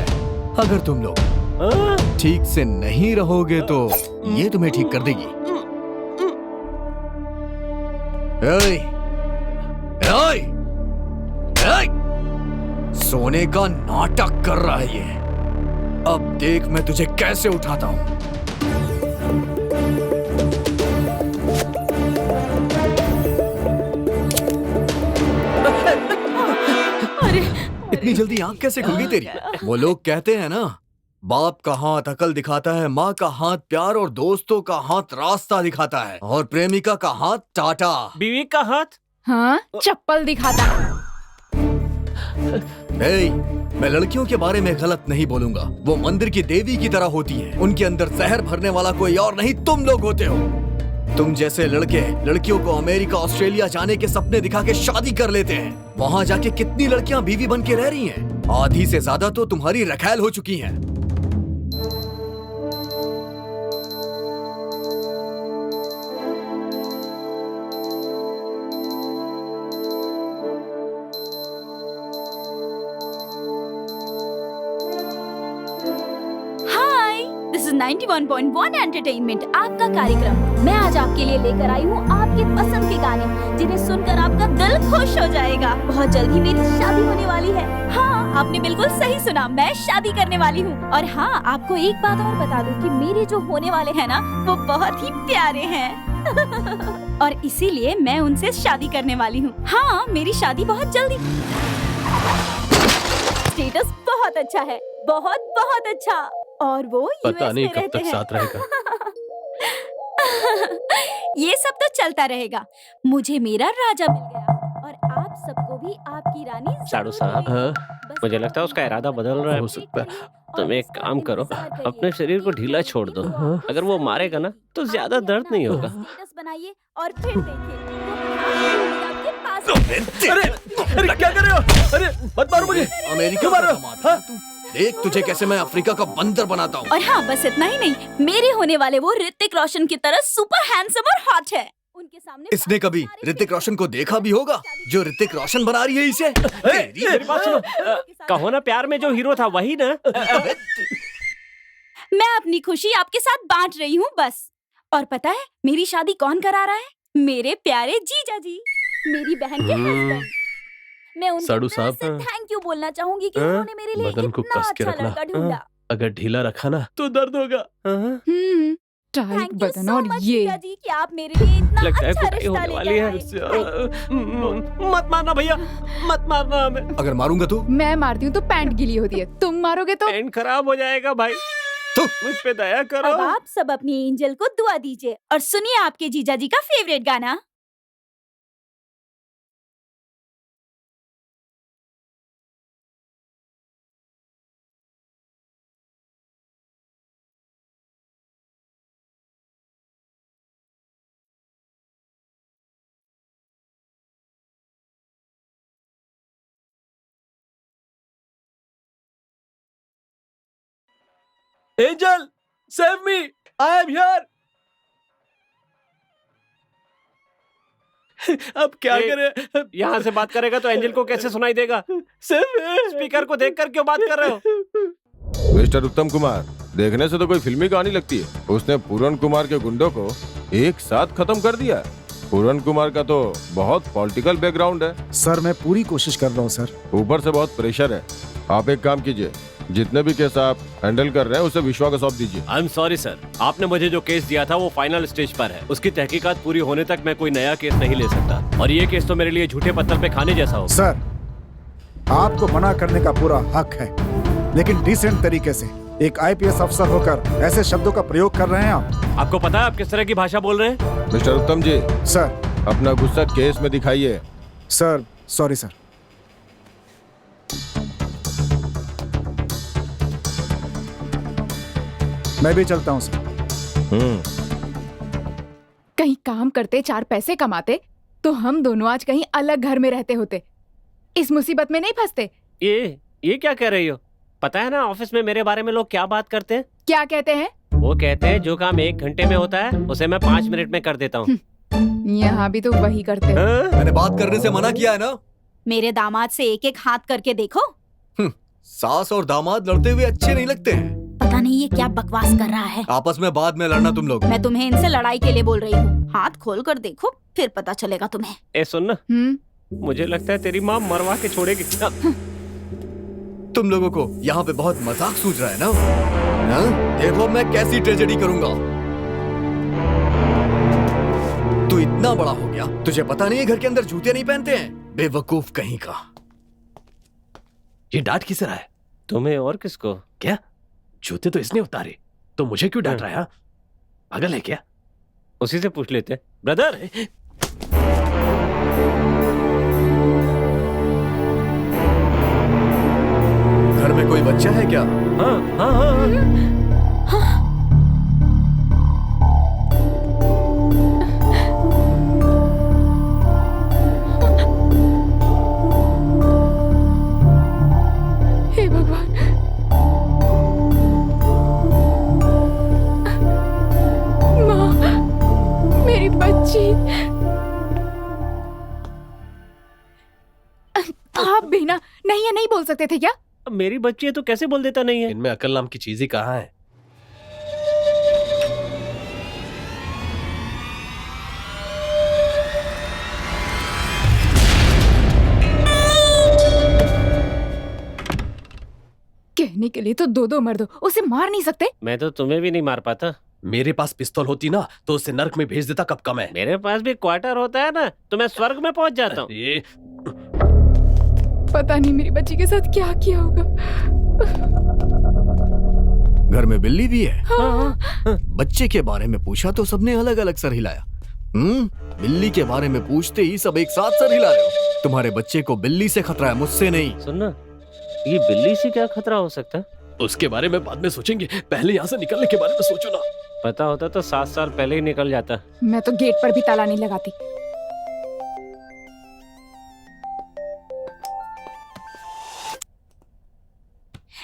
अगर तुम लोग ठीक से नहीं रहोगे तो ये तुम्हें ठीक कर देगी। एय! एय! एय! सोने का नाटक कर रहा है ये। अब देख मैं तुझे कैसे उठाता हूँ। इतनी जल्दी आंख कैसे खुल गई तेरी? वो लोग कहते हैं ना, बाप का हाथ अकल दिखाता है, माँ का हाथ प्यार और दोस्तों का हाथ रास्ता दिखाता है, और प्रेमिका का हाथ टाटा। बीवी का हाथ? हाँ, चप्पल दिखाता है। ए, मैं लड़कियों के बारे में गलत नहीं बोलूंगा। वो मंदिर की देवी की तरह होती हैं। उनके अंदर जहर भरने वाला कोई और नहीं तुम लोग होते हो। तुम जैसे लड़के लड़कियों को अमेरिका ऑस्ट्रेलिया जाने के सपने दिखा के शादी कर लेते हैं। वहाँ जाके कितनी लड़कियां बीवी बन के रह रही हैं? आधी से ज्यादा तो तुम्हारी रखैल हो चुकी हैं। हाय, दिस इज 91.1 एंटरटेनमेंट, आपका कार्यक्रम। मैं आज आपके लिए लेकर आई हूँ आपके पसंद के गाने, जिन्हें सुनकर आपका दिल खुश हो जाएगा। बहुत जल्द ही मेरी शादी होने वाली है। हाँ, आपने बिल्कुल सही सुना, मैं शादी करने वाली हूँ। और हाँ, आपको एक बात और बता दूँ कि मेरे जो होने वाले हैं ना, वो बहुत ही प्यारे हैं। और इसीलिए मैं उनसे शादी करने वाली हूँ। हाँ, मेरी शादी बहुत जल्दी। स्टेटस बहुत अच्छा है, बहुत बहुत अच्छा, और वो पता यूएस नहीं में कब रहते तक हैं। साथ रहेगा। ये सब तो चलता रहेगा। मुझे मेरा राजा मिल गया और आप सबको भी आपकी रानी साड़ू जरूर साहब, मिलेगी। बस मुझे लगता है उसका इरादा बदल रहा है। हो सकता है। तुम एक काम करो, अपने शरीर को ढीला छोड़ दो। अगर वो मारेगा ना तो ज्यादा दर्द नहीं होगा। स्टेटस बनाइए और फिर देखिए आपके पास। अरे क्या कर रहे हो? अरे मत मारो मुझे। अमेरिका क्यों का मार रहे हो? दामाद हाँ? है तू। देख तुझे कैसे मैं अफ्रीका का बंदर बनाता हूँ। और हाँ, बस इतना ही नहीं, मेरे होने वाले वो ऋतिक रोशन की तरह सुपर हैंडसम और हॉट है। उनके सामने इसने कभी ऋतिक रोशन को देखा भी होगा जो ऋतिक रोशन बना रही है इसे? तेरी- मेरी बात सुनो, कहो ना प्यार में जो हीरो था वही ना। मैं अपनी खुशी आपके साथ बांट रही हूँ बस। और पता है मेरी शादी कौन करा रहा है? मेरे प्यारे जीजा जी, मेरी बहन के हस्बैंड। मैं उनको साड़ू दिल साहब, से थैंक यू बोलना चाहूंगी कि उन्होंने मेरे लिए बदन को इतना कस के अच्छा रखना। लड़का ढूंढा। अगर ढीला रखा ना तो दर्द होगा। टाइट थैंक यू बदन सो और मच ये जीजा जी कि आप मेरे लिए इतना लगता है अच्छा कुटाई रिश्ता होने वाली लेकर है। आए। मत मारना भैया, मत मारना हमें। अगर मारूंगा तो मैं मारती हूँ तो पैंट गीली होती है, तुम मारोगे तो पेन खराब हो जाएगा भाई, मुझ पे दया करो। अब आप सब अपनी एंजल को दुआ दीजिए और सुनिए आपके जीजा जी का फेवरेट गाना। Angel, save me, I am here. अब क्या करें? यहाँ से बात करेगा तो एंजल को कैसे सुनाई देगा? स्पीकर को देखकर क्यों बात कर रहे हो? मिस्टर उत्तम कुमार, देखने से तो कोई फिल्मी कहानी लगती है। उसने पूरन कुमार के गुंडों को एक साथ खत्म कर दिया। पूरन कुमार का तो बहुत पॉलिटिकल बैकग्राउंड है। सर मैं पूरी कोशिश कर रहा हूँ सर। ऊपर से बहुत प्रेशर है। आप एक काम कीजिए, जितने भी केस आप हैंडल कर रहे हैं उसे विश्वा को सौंप दीजिए। आई एम सॉरी सर, आपने मुझे जो केस दिया था वो फाइनल स्टेज पर है। उसकी तहकीकात पूरी होने तक मैं कोई नया केस नहीं ले सकता, और ये केस तो मेरे लिए झूठे पत्थर पे खाने जैसा हो। सर आपको मना करने का पूरा हक है, लेकिन डिसेंट तरीके से। एक आईपीएस अफसर होकर ऐसे शब्दों का प्रयोग कर रहे हैं आप। आपको पता है आप किस तरह की भाषा बोल रहे हैं? मिस्टर उत्तम जी, सर अपना गुस्सा केस में दिखाइए। Sir sorry sir. मैं भी चलता हूँ सर। कहीं काम करते 4 पैसे कमाते तो हम दोनों आज कहीं अलग घर में रहते होते, इस मुसीबत में नहीं फंसते। ये क्या कह रही हो? पता है ना ऑफिस में मेरे बारे में लोग क्या बात करते हैं? क्या कहते हैं? वो कहते हैं जो काम 1 घंटे में होता है उसे मैं 5 मिनट में कर देता हूँ। यहाँ भी तो वही करते हैं। मैंने बात करने से मना किया है ना। मेरे दामाद से एक एक हाथ करके देखो। सास और दामाद लड़ते हुए अच्छे नहीं लगते हैं। पता नहीं ये क्या बकवास कर रहा है। आपस में बाद में लड़ना तुम लोग। मैं तुम्हें इनसे लड़ाई के लिए बोल रही हूँ। हाथ खोल कर देखो, फिर पता चलेगा तुम्हें। ए सुन ना, मुझे लगता है तेरी माँ मरवा के छोड़ेगी। तुम लोगों को यहाँ पे बहुत मजाक सूझ रहा है ना? देखो मैं कैसी ट्रेजेडी करूंगा। तू इतना बड़ा हो गया, तुझे पता नहीं है घर के अंदर जूते नहीं पहनते हैं? बेवकूफ कहीं का। ये डांट किसे रहा है? तुम्हें और किसको? क्या जूते तो इसने उतारे, तो मुझे क्यों डांट रहा है? पागल है क्या? उसी से पूछ लेते। ब्रदर, घर में कोई बच्चा है क्या? हाँ हाँ हाँ। हे भगवान, माँ, मेरी बच्ची। आप भी ना नहीं है, नहीं बोल सकते थे क्या? मेरी बच्ची है तो कैसे बोल देता नहीं है? इनमें अकल नाम की चीज ही कहाँ है? कहने के लिए तो 2-2 मर दो, उसे मार नहीं सकते? मैं तो तुम्हें भी नहीं मार पाता। मेरे पास पिस्तौल होती ना तो उसे नर्क में भेज देता। कब कम है? मेरे पास भी क्वार्टर होता है ना तो मैं स्वर्ग में पहुंच जाता हूँ। ये पता नहीं मेरी बच्ची के साथ क्या किया होगा। घर में बिल्ली भी है। हाँ। बच्चे के बारे में पूछा तो सबने अलग अलग सर हिलाया। बिल्ली के बारे में पूछते ही सब एक साथ सर हिला रहे हो। तुम्हारे बच्चे को बिल्ली से खतरा है, मुझसे नहीं। सुनना, ये बिल्ली से क्या खतरा हो सकता है? उसके बारे में बाद में सोचेंगे, पहले यहाँ से निकलने के बारे में सोचो ना। पता होता तो 7 साल पहले ही निकल जाता। मैं तो गेट पर भी ताला नहीं लगाती।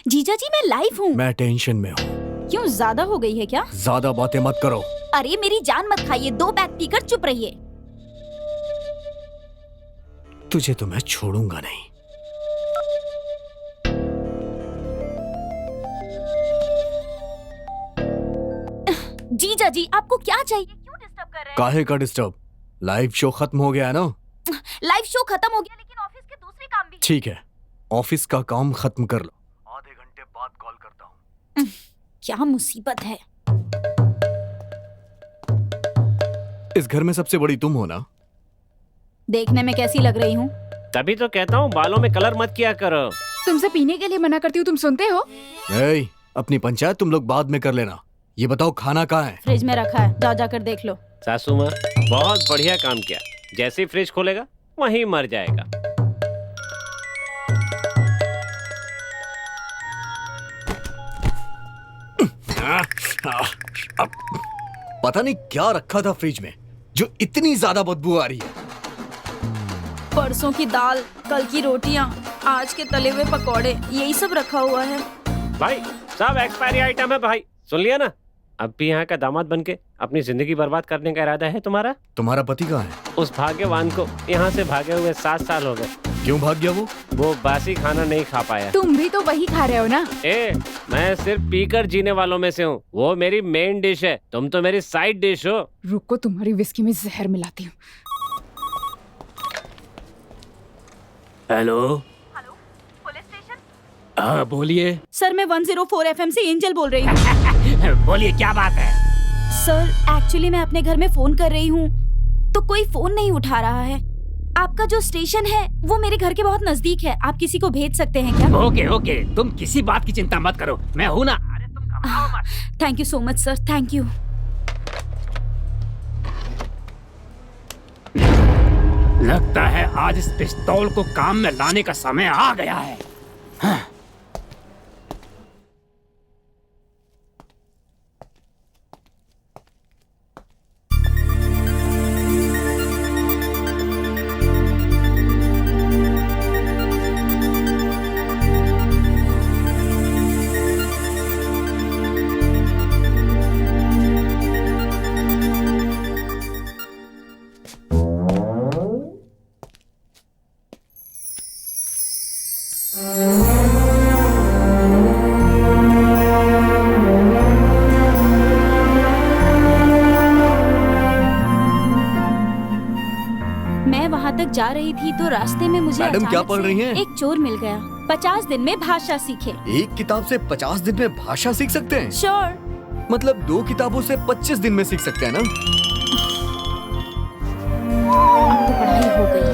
जीजा जी मैं लाइव हूँ। मैं टेंशन में हूँ। क्यों, ज्यादा हो गई है क्या? ज्यादा बातें मत करो। अरे मेरी जान मत खाइए, 2 पैक पीकर चुप रहिए। तुझे तो मैं छोड़ूंगा नहीं। जीजा जी आपको क्या चाहिए? क्यों डिस्टर्ब कर रहे हैं? काहे का डिस्टर्ब? लाइव शो खत्म हो गया है ना? लाइव शो खत्म हो गया, लेकिन ऑफिस के दूसरे काम भी। ठीक है, ऑफिस का काम खत्म कर लो। आधे घंटे बाद कॉल करता हूँ। क्या मुसीबत है? इस घर में सबसे बड़ी तुम हो ना? देखने में कैसी लग रही हूँ? तभी तो कहता हूँ बालों में कलर मत किया करो। तुमसे पीने के लिए मना करती हूँ, तुम सुनते हो? ए, अपनी पंचायत तुम लोग बाद में कर लेना। ये बताओ खाना कहाँ है? फ्रिज में रखा है, जा जाकर देख लो। सासू माँ बहुत बढ़िया काम किया। जैसे ही फ्रिज खोलेगा वहीं मर जाएगा। पता नहीं क्या रखा था फ्रिज में जो इतनी ज्यादा बदबू आ रही है। परसों की दाल, कल की रोटियां, आज के तले हुए पकौड़े, यही सब रखा हुआ है। भाई सब एक्सपायरी आइटम है भाई, सुन लिया ना। अब भी यहाँ का दामाद बनके अपनी जिंदगी बर्बाद करने का इरादा है तुम्हारा? तुम्हारा पति कहाँ है? उस भाग्यवान को यहाँ से भागे हुए 7 साल हो गए। क्यों भाग गया वो बासी खाना नहीं खा पाया। तुम भी तो वही खा रहे हो ना? मैं सिर्फ पीकर जीने वालों में से हूँ, वो मेरी मेन डिश है, तुम तो मेरी साइड डिश हो। रुको, तुम्हारी विस्की में जहर मिलाती हूँ। हेलो, हाँ बोलिए। सर मैं 104 FM से एंजल बोल रही हूँ। बोलिए क्या बात है? सर एक्चुअली मैं अपने घर में फोन कर रही हूँ तो कोई फोन नहीं उठा रहा है। आपका जो स्टेशन है वो मेरे घर के बहुत नजदीक है, आप किसी को भेज सकते हैं क्या? ओके ओके, तुम किसी बात की चिंता मत करो, मैं हूँ ना। अरे तुम घबराओ मत। Thank you so much sir, thank you. लगता है आज इस पिस्तौल को काम में लाने का समय आ गया है। हाँ। जा रही थी तो रास्ते में मुझे मैडम क्या पढ़ रही हैं? एक चोर मिल गया। 50 दिन में भाषा सीखे। एक किताब से 50 दिन में भाषा सीख सकते हैं? श्योर। मतलब 2 किताबों से 25 दिन में सीख सकते हैं ना? अब तो पढ़ाई हो गई।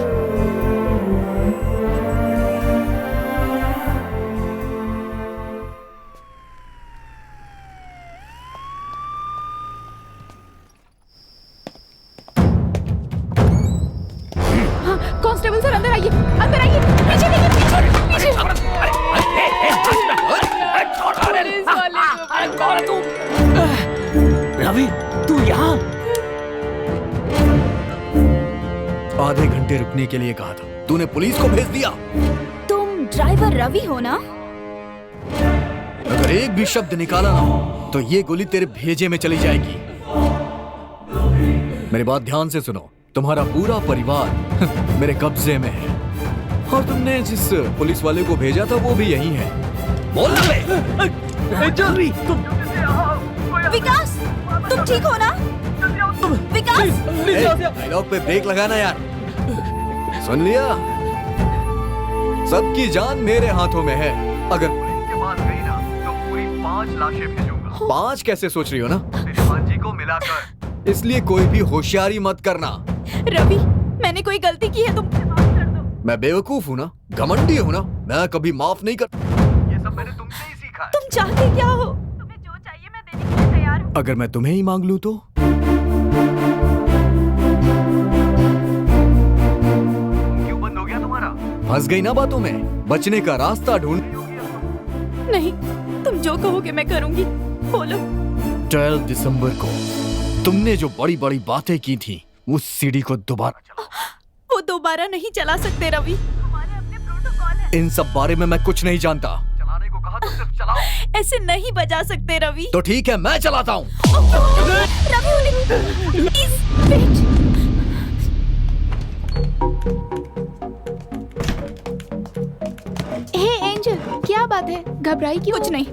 कांस्टेबल सर अंदर आइए, अंदर आइए। पीछे देखिए, पीछे पीछे। रवि तू यहाँ? आधे घंटे रुकने के लिए कहा था, तूने पुलिस को भेज दिया। तुम ड्राइवर रवि हो ना? अगर एक भी शब्द निकाला ना तो ये गोली तेरे भेजे में चली जाएगी। मेरी बात ध्यान से सुनो, तुम्हारा पूरा परिवार मेरे कब्जे में है और तुमने जिस पुलिस वाले को भेजा था वो भी यही है। बोल ना जल्दी। विकास, तुम ठीक हो ना? विकास, डायलॉग पे ब्रेक लगाना यार। सुन लिया? सबकी जान मेरे हाथों में है। अगर पुलिस के पास गई ना तो पूरी 5 लाशें भेजूंगा। 5 कैसे सोच रही हो ना? तेरे भांजी को मिलाकर। इसलिए कोई भी होशियारी मत करना। रवि, मैंने कोई गलती की है, तुम माफ कर दो। मैं बेवकूफ हूँ ना, घमंडी हूँ ना, मैं कभी माफ नहीं कर। ये सब मैंने तुमसे ही सीखा है। तुम चाहते क्या हो? तुम्हें जो चाहिए मैं देने के लिए तैयार हूँ। अगर मैं तुम्हें ही मांग लूँ तो? क्यों बंद हो गया तुम्हारा? फंस गई ना बातों में, बचने का रास्ता ढूंढ। नहीं, तुम जो कहोगे मैं करूंगी, बोलो। 12 दिसंबर को तुमने जो बड़ी बड़ी बातें की थी उस सीडी को दोबारा चलाओ। वो दोबारा नहीं चला सकते रवि, हमारे अपने प्रोटोकॉल है। इन सब बारे में मैं कुछ नहीं जानता। चलाने को कहा तो सिर्फ चलाओ। ऐसे नहीं बजा सकते रवि। तो ठीक है, मैं चलाता हूँ। Ravi, please wait. Hey angel, क्या बात है? घबराई क्यों? कुछ नहीं।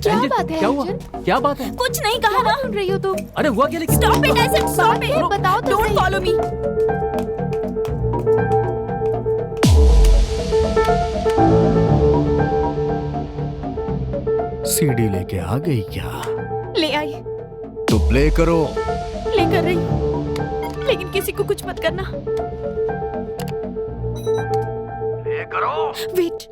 क्या बात है क्या हुआ? एंजल? क्या बात है? कुछ नहीं कहा ना। सुन रही हो तुम? अरे हुआ क्या? लेकिन stop it, I said stop it. बताओ तो डोंट सही। Follow me. सीडी लेके आ गई क्या? ले आई, तो प्ले करो। लेकर रही, लेकिन किसी को कुछ मत करना। ये करो। वेट।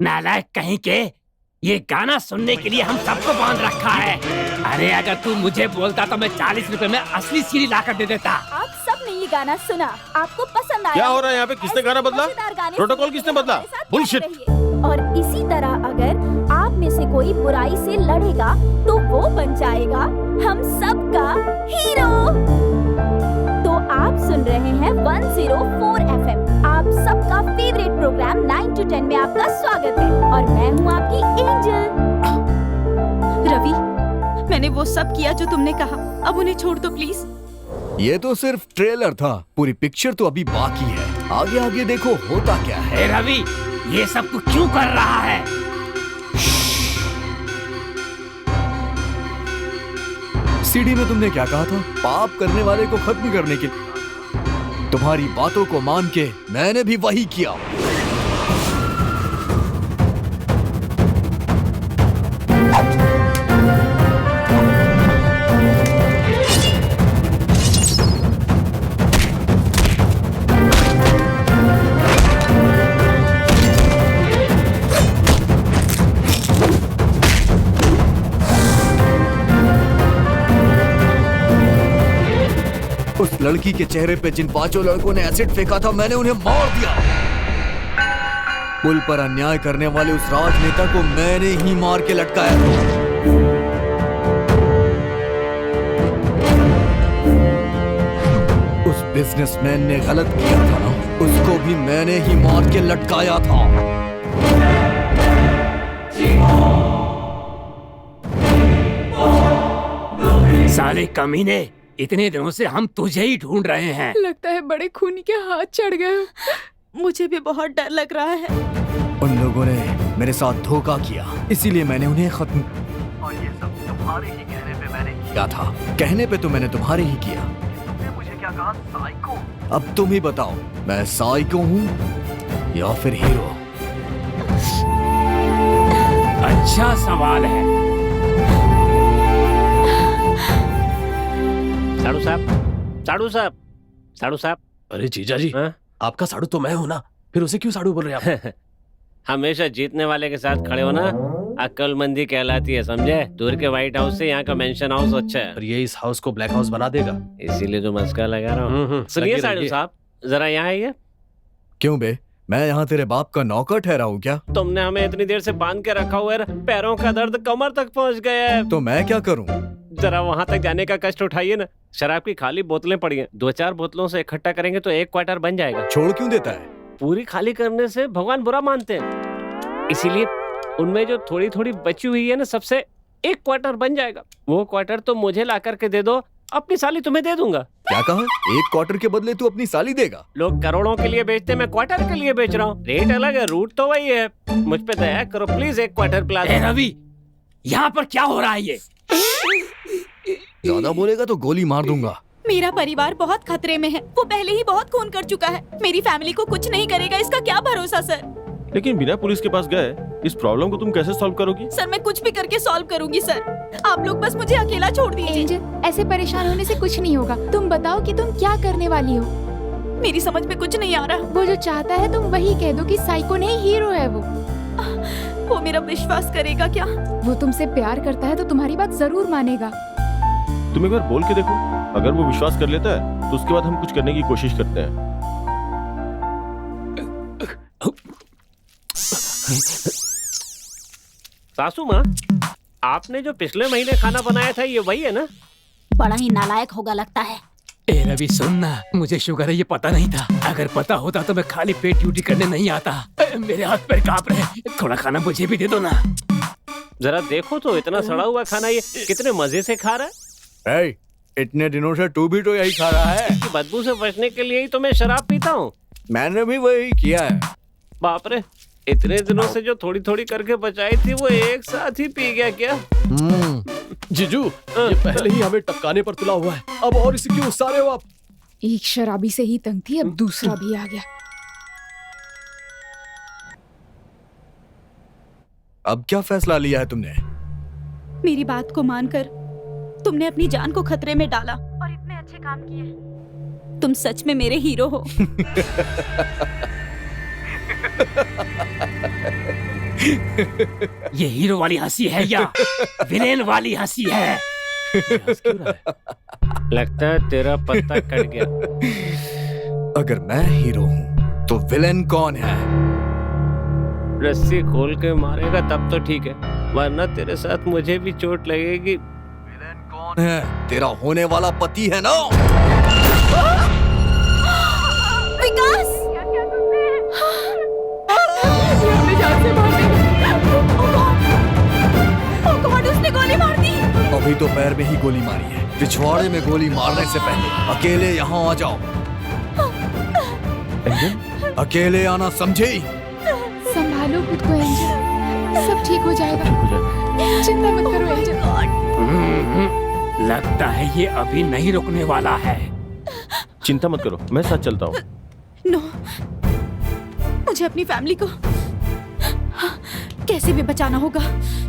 नालायक कहीं के, ये गाना सुनने के लिए हम सबको बांध रखा है। अरे अगर तू मुझे बोलता तो मैं 40 रुपए में असली सीढ़ी ला कर दे देता। आप सबने ये गाना सुना, आपको पसंद आया? क्या हो रहा है यहाँ पे? किसने गाना बदला? मजेदार गाने प्रोटोकॉल सुनने किसने के लिए बदला? हमारे साथ बुलशिट। बने रहिए। और इसी तरह अगर आप में से कोई बुराई से लड़ेगा तो वो बन जाएगा हम सबका हीरो। तो आप सुन रहे हैं 104 FM, आप सबका फेवरेट प्रोग्राम 9 to 10 में आपका स्वागत है और मैं हूँ आपकी एंजल। रवि, मैंने वो सब किया जो तुमने कहा, अब उन्हें छोड़ दो प्लीज। ये तो सिर्फ ट्रेलर था, पूरी पिक्चर तो अभी बाकी है। आगे आगे देखो होता क्या है। रवि, ये सब तू क्यों कर रहा है? सीडी में तुमने क्या कहा था? पाप करने वाले को खत्म करने के लिए। तुम्हारी बातों को मान के मैंने भी वही किया। उस लड़की के चेहरे पे जिन 5 लड़कों ने एसिड फेंका था, मैंने उन्हें मार दिया। पुल पर अन्याय करने वाले उस राजनेता को मैंने ही मार के लटकाया था। उस बिजनेसमैन ने गलत किया था ना, उसको भी मैंने ही मार के लटकाया था। साले कमीने, इतने दिनों से हम तुझे ही ढूंढ रहे हैं। लगता है बड़े खूनी के हाथ चढ़ गए। मुझे भी बहुत डर लग रहा है। उन लोगों ने मेरे साथ धोखा किया, इसीलिए मैंने उन्हें खत्म। और ये सब तुम्हारे ही कहने पे मैंने क्या था? कहने पे तो मैंने तुम्हारे ही किया। तुमने मुझे क्या कहा? साइको? अब तुम ही बताओ, मैं साइको हूँ या फिर हीरो? अच्छा सवाल है। साड़ू साहब, साड़ू साहब, साड़ू साहब। अरे जीजा जी, आपका साड़ू तो मैं हूँ ना, फिर उसे क्यों साड़ू बोल रहे हैं आप? हमेशा जीतने वाले के साथ खड़े हो ना, अक्लमंदी कहलाती है, समझे? दूर के व्हाइट हाउस से यहाँ का मेंशन हाउस अच्छा है। और ये इस हाउस को ब्लैक हाउस बना देगा, इसीलिए तो मस्का लगा रहा हूँ। सुनिए साड़ू साहब, जरा यहाँ आइए। क्यों बे, मैं यहाँ तेरे बाप का नौकर ठहरा हूँ क्या? तुमने हमें इतनी देर से बांध के रखा हुआ है, पैरों का दर्द कमर तक पहुँच गया है। तो मैं क्या करूँ? जरा वहाँ तक जाने का कष्ट उठाइए ना। शराब की खाली बोतलें पड़ी हैं, 2-4 बोतलों से इकट्ठा करेंगे तो 1 क्वार्टर बन जाएगा। छोड़ क्यों देता है? पूरी खाली करने से भगवान बुरा मानते हैं, इसीलिए उनमें जो थोड़ी थोड़ी बची हुई है ना, सबसे 1 क्वार्टर बन जाएगा। वो क्वार्टर तो मुझे ला करके दे दो, अपनी साली तुम्हें दे दूंगा। क्या कहा? 1 क्वार्टर के बदले तू अपनी साली देगा? लोग करोड़ों के लिए बेचते, मैं क्वार्टर के लिए बेच रहा हूँ। रेट अलग है, रूट तो वही है। मुझ पे दया करो प्लीज, 1 क्वार्टर पिला दो। रवि, यहाँ पर क्या हो रहा है? ये ज्यादा बोलेगा तो गोली मार दूंगा। मेरा परिवार बहुत खतरे में है, वो पहले ही बहुत खून कर चुका है। मेरी फैमिली को कुछ नहीं करेगा, इसका क्या भरोसा सर? लेकिन बिना पुलिस के पास गए इस प्रॉब्लम को तुम कैसे सॉल्व करोगी? सर मैं कुछ भी करके सॉल्व करूंगी सर, आप लोग बस मुझे अकेला छोड़ दीजिए। एंजल, ऐसे परेशान होने से कुछ नहीं होगा। तुम बताओ कि तुम क्या करने वाली हो? मेरी समझ में कुछ नहीं आ रहा। वो जो चाहता है तुम वही कह दो कि साइको नहीं हीरो है वो मेरा विश्वास करेगा क्या? वो तुमसे प्यार करता है तो तुम्हारी बात जरूर मानेगा। तुम एक बार बोल के देखो, अगर वो विश्वास कर लेता है तो उसके बाद हम कुछ करने की कोशिश करते हैं। सासू माँ, आपने जो पिछले महीने खाना बनाया था ये वही है ना? बड़ा ही नालायक होगा लगता है। ए रवि सुनना, मुझे शुगर है ये पता नहीं था। अगर पता होता तो मैं खाली पेट ड्यूटी करने नहीं आता। मेरे हाथ पैर कांप रहे, थोड़ा खाना मुझे भी दे दो ना। जरा देखो तो, इतना सड़ा हुआ खाना ये कितने मजे से खा रहा है। इतने दिनों से तू भी तो यही खा रहा है। बदबू से बचने के लिए ही तो मैं शराब पीता हूँ। मैंने भी वही किया है। बाप रे, इतने दिनों से जो थोड़ी थोड़ी करके बचाई थी वो एक साथ ही पी गया क्या? जीजू, ये पहले ही हमें टपकाने पर तुला हुआ है, अब और इसे क्यों उसारे हो आप? एक शराबी से ही तंग थी, अब दूसरा भी आ गया। अब क्या फैसला लिया है तुमने? मेरी बात को मानकर तुमने अपनी जान को खतरे में डाला और इतने अच्छे काम किए। तुम सच में मेरे हीरो हो। ये हीरो वाली हंसी है या विलेन वाली हंसी है? लगता है तेरा पत्ता कट गया। अगर मैं हीरो हूँ तो विलेन कौन है? रस्सी खोल के मारेगा तब तो ठीक है, वरना तेरे साथ मुझे भी चोट लगेगी। विलेन कौन है? तेरा होने वाला पति है ना? विकास! उसने गोली मार दी। अभी तो पैर में ही गोली मारी है, पिछवाड़े में गोली मारने से पहले अकेले यहाँ आ जाओ। अकेले आना समझे? संभालो खुद को एंजल, सब ठीक हो जाएगा, चिंता मत करो एंजल। लगता है ये अभी नहीं रुकने वाला है। चिंता मत करो, मैं साथ चलता हूँ। नो, मुझे अपनी फैमिली को कैसे भी बचाना होगा।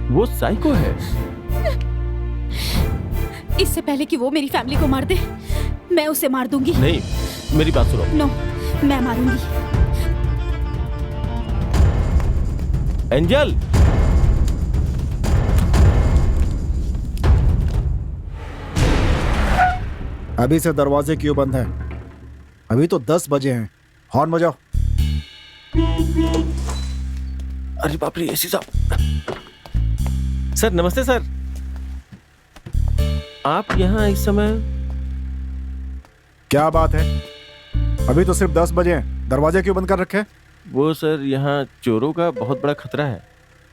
वो साइको है। इससे पहले कि वो मेरी फैमिली को मार दे, मैं उसे मार दूंगी। नहीं, मेरी बात सुनो। नो, मैं मारूंगी। एंजल! अभी से दरवाजे क्यों बंद है? अभी तो 10 बजे हैं। हॉर्न बजाओ। अरे बाप रे, एसी साहब। सर नमस्ते सर। आप यहाँ इस समय? क्या बात है? अभी तो सिर्फ 10 बजे हैं, दरवाजे क्यों बंद कर रखे? वो सर, यहाँ चोरों का बहुत बड़ा खतरा है।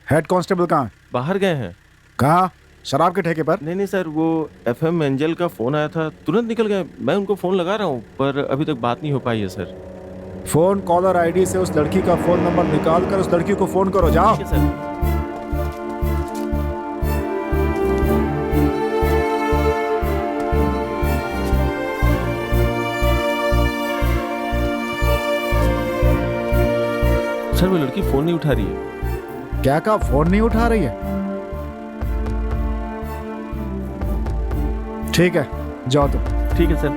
हेड कांस्टेबल कहाँ है? बाहर गए हैं। कहाँ? शराब के ठेके पर? नहीं सर, वो FM एंजल का फोन आया था, तुरंत निकल गए। मैं उनको फोन लगा रहा हूँ, पर अभी तक बात नहीं हो पाई है सर। फोन कॉलर आईडी से उस लड़की का फोन नंबर निकाल कर उस लड़की को फोन करो। जाओ। सर वो लड़की फोन नहीं उठा रही है। क्या कहा? फोन नहीं उठा रही है? ठीक है, जाओ तुम। ठीक है सर।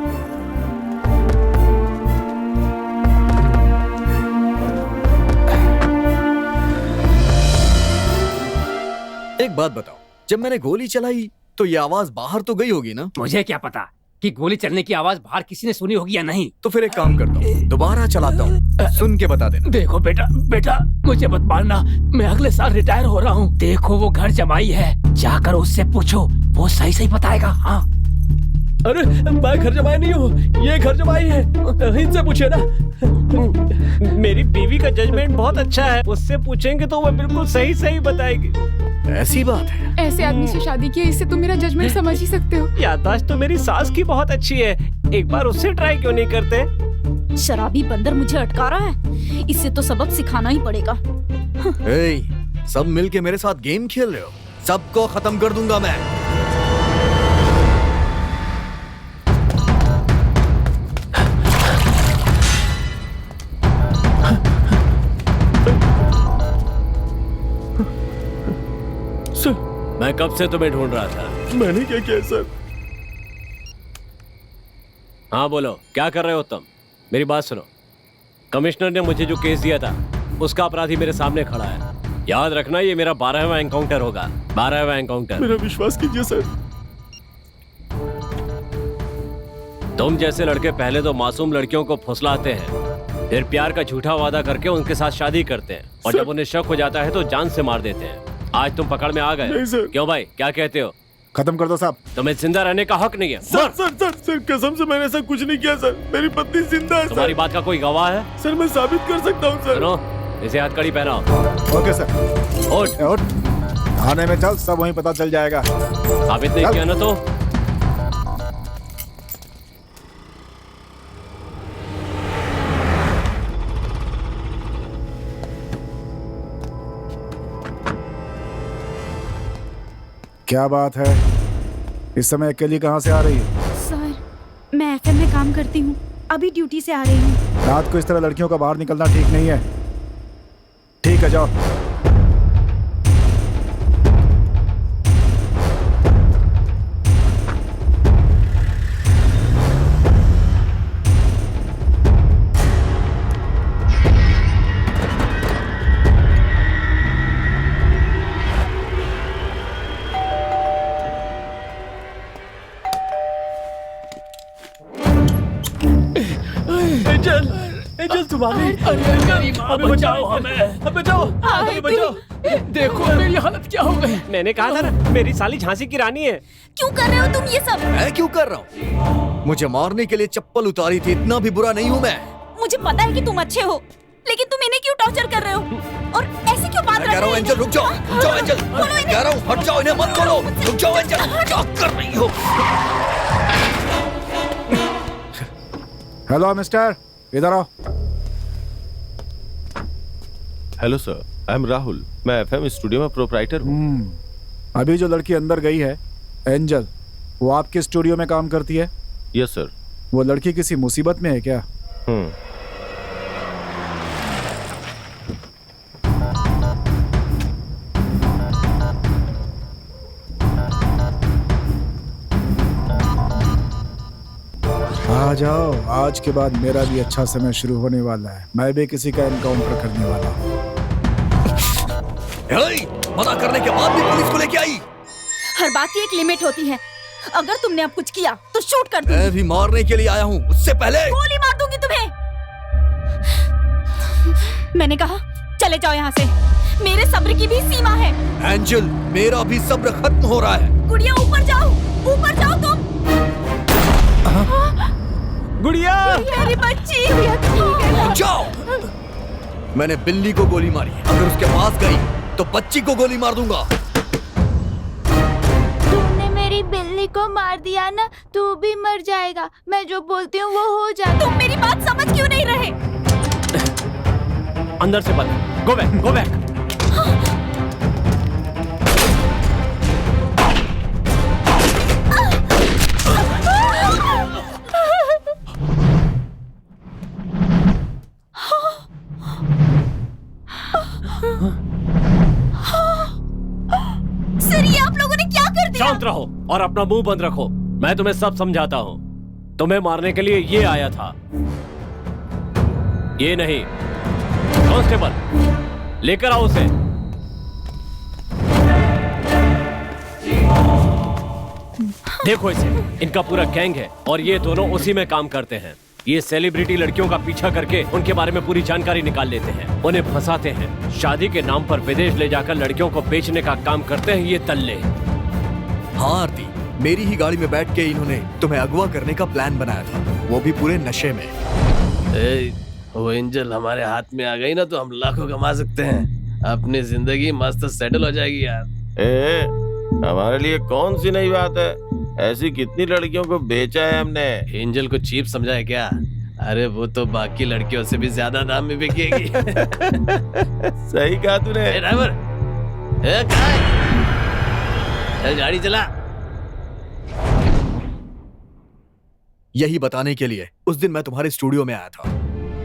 एक बात बताओ, जब मैंने गोली चलाई तो ये आवाज बाहर तो गई होगी ना? मुझे क्या पता कि गोली चलने की आवाज बाहर किसी ने सुनी होगी या नहीं। तो फिर एक काम करता हूँ, दोबारा चलाता हूँ, सुन के बता देना। देखो बेटा मुझे मत मारना, मैं अगले साल रिटायर हो रहा हूँ। देखो वो घर जमाई है, जाकर उससे पूछो, वो सही बताएगा। हाँ। अरे मैं घर जमाई नहीं हूँ, ये घर जमाई है, इनसे पूछे ना। मेरी बीवी का जजमेंट बहुत अच्छा है, उससे पूछेंगे तो वो बिल्कुल सही बताएगी। ऐसी बात है? ऐसे आदमी से शादी किया, इससे तुम मेरा जजमेंट समझ ही सकते हो। याददाश्त तो मेरी सास की बहुत अच्छी है, एक बार उससे ट्राई क्यों नहीं करते? शराबी बंदर मुझे अटका रहा है, इससे तो सबक सिखाना ही पड़ेगा। सब मिलके मेरे साथ गेम खेल रहे हो, सबको खत्म कर दूंगा मैं। मैं कब से तुम्हें ढूंढ रहा था। मैंने क्या किया सर? हाँ बोलो, क्या कर रहे हो तुम? मेरी बात सुनो, कमिश्नर ने मुझे जो केस दिया था उसका अपराधी मेरे सामने खड़ा है। याद रखना, ये मेरा 12वां एनकाउंटर होगा। 12वां एनकाउंटर। मेरा विश्वास कीजिए सर। तुम जैसे लड़के पहले तो मासूम लड़कियों को फुसलाते हैं, फिर प्यार का झूठा वादा करके उनके साथ शादी करते हैं, और जब उन्हें शक हो जाता है तो जान से मार देते हैं। आज तुम पकड़ में आ गए। क्यों भाई, क्या कहते हो? खत्म कर दो साहब। तुम्हें जिंदा रहने का हक नहीं है। सर कसम से मैंने ऐसा कुछ नहीं किया सर। मेरी पत्नी जिंदा है। तुम्हारी बात का कोई गवाह है? सर मैं साबित कर सकता हूँ सर। सुनो, इसे हथकड़ी पहनाओ। Okay sir. उठ। थाने में चल, सब वहीं पता चल जाएगा। साबित नहीं किया ना तो क्या बात है? इस समय अकेली कहाँ से आ रही है? सर मैं FM में काम करती हूँ, अभी ड्यूटी से आ रही हूँ। रात को इस तरह लड़कियों का बाहर निकलना ठीक नहीं है। ठीक है, जाओ। मामी, अरे मेरी माँ बचाओ हमें, बचाओ, हमें बचाओ। देखो मेरी हालत क्या हो गई। मैंने कहा था ना मेरी साली झांसी की रानी है। क्यों कर रहे हो तुम ये सब? मैं क्यों कर रहा हूँ? मुझे मारने के लिए चप्पल उतारी थी, इतना भी बुरा नहीं हूँ मैं। मुझे पता है कि तुम अच्छे हो, लेकिन तुम इन्हें क्यों टॉर्चर कर रहे हो और ऐसे क्यों बात कह रहा हूँ एंजल रुक जाओ, रुक जाओ एंजल, कह रहा हूँ हट जाओ, इन्हें मत खोलो, रुक जाओ एंजल, क्या कर रही हो? हेलो मिस्टर, इधर आओ। Hello sir, I am Rahul, मैं एफएम स्टूडियो में प्रोप्राइटर हूँ। अभी जो लड़की अंदर गई है एंजल, वो आपके स्टूडियो में काम करती है? Yes sir. वो लड़की किसी मुसीबत में है क्या? आ जाओ, आज के बाद मेरा भी अच्छा समय शुरू होने वाला है। मैं भी किसी का एनकाउंटर करने वाला हूँ। मना करने के बाद भी पुलिस को लेके आई। हर बात की एक लिमिट होती है। अगर तुमने अब कुछ किया तो शूट कर दूंगी। मैं भी मारने के लिए आया हूँ, उससे पहले गोली मार दूंगी तुम्हें। मैंने कहा चले जाओ यहाँ से, मेरे सब्र की भी सीमा है। एंजल, मेरा भी सब्र खत्म हो रहा है। गुड़िया ऊपर जाओ तुम। गुड़िया, मेरी बच्ची, ठीक है। जाओ। मैंने बिल्ली को गोली मारी, अगर उसके पास गई तो बच्ची को गोली मार दूंगा। तुमने मेरी बिल्ली को मार दिया ना, तू भी मर जाएगा। मैं जो बोलती हूँ वो हो जाता। तुम मेरी बात समझ क्यों नहीं रहे? अंदर से बंद। Go back, go back. Sir, ये आप लोगों ने क्या कर दिया? शांत रहो और अपना मुंह बंद रखो। मैं तुम्हें सब समझाता हूँ। तुम्हें मारने के लिए ये आया था, ये नहीं। कांस्टेबल, लेकर आओ उसे। देखो इसे, इनका पूरा गैंग है और ये दोनों उसी में काम करते हैं। ये सेलिब्रिटी लड़कियों का पीछा करके उनके बारे में पूरी जानकारी निकाल लेते हैं, उन्हें फंसाते हैं, शादी के नाम पर विदेश ले जाकर लड़कियों को बेचने का काम करते हैं ये तल्ले। हाँ आरती, मेरी ही गाड़ी में बैठ के इन्होंने तुम्हें अगवा करने का प्लान बनाया था, वो भी पूरे नशे में। वो एंजल हमारे हाथ में आ गई ना तो हम लाखों कमा सकते हैं। अपनी जिंदगी मस्त सेटल हो जाएगी यार। हमारे लिए कौन सी नई बात है? ऐसी कितनी लड़कियों को बेचा है हमने। एंजल को चीप समझा है क्या? अरे वो तो बाकी लड़कियों से भी ज्यादा दाम में बिकेगी। सही कहा तूने। ड्राइवर, चल गाड़ी चला। यही बताने के लिए उस दिन मैं तुम्हारे स्टूडियो में आया था,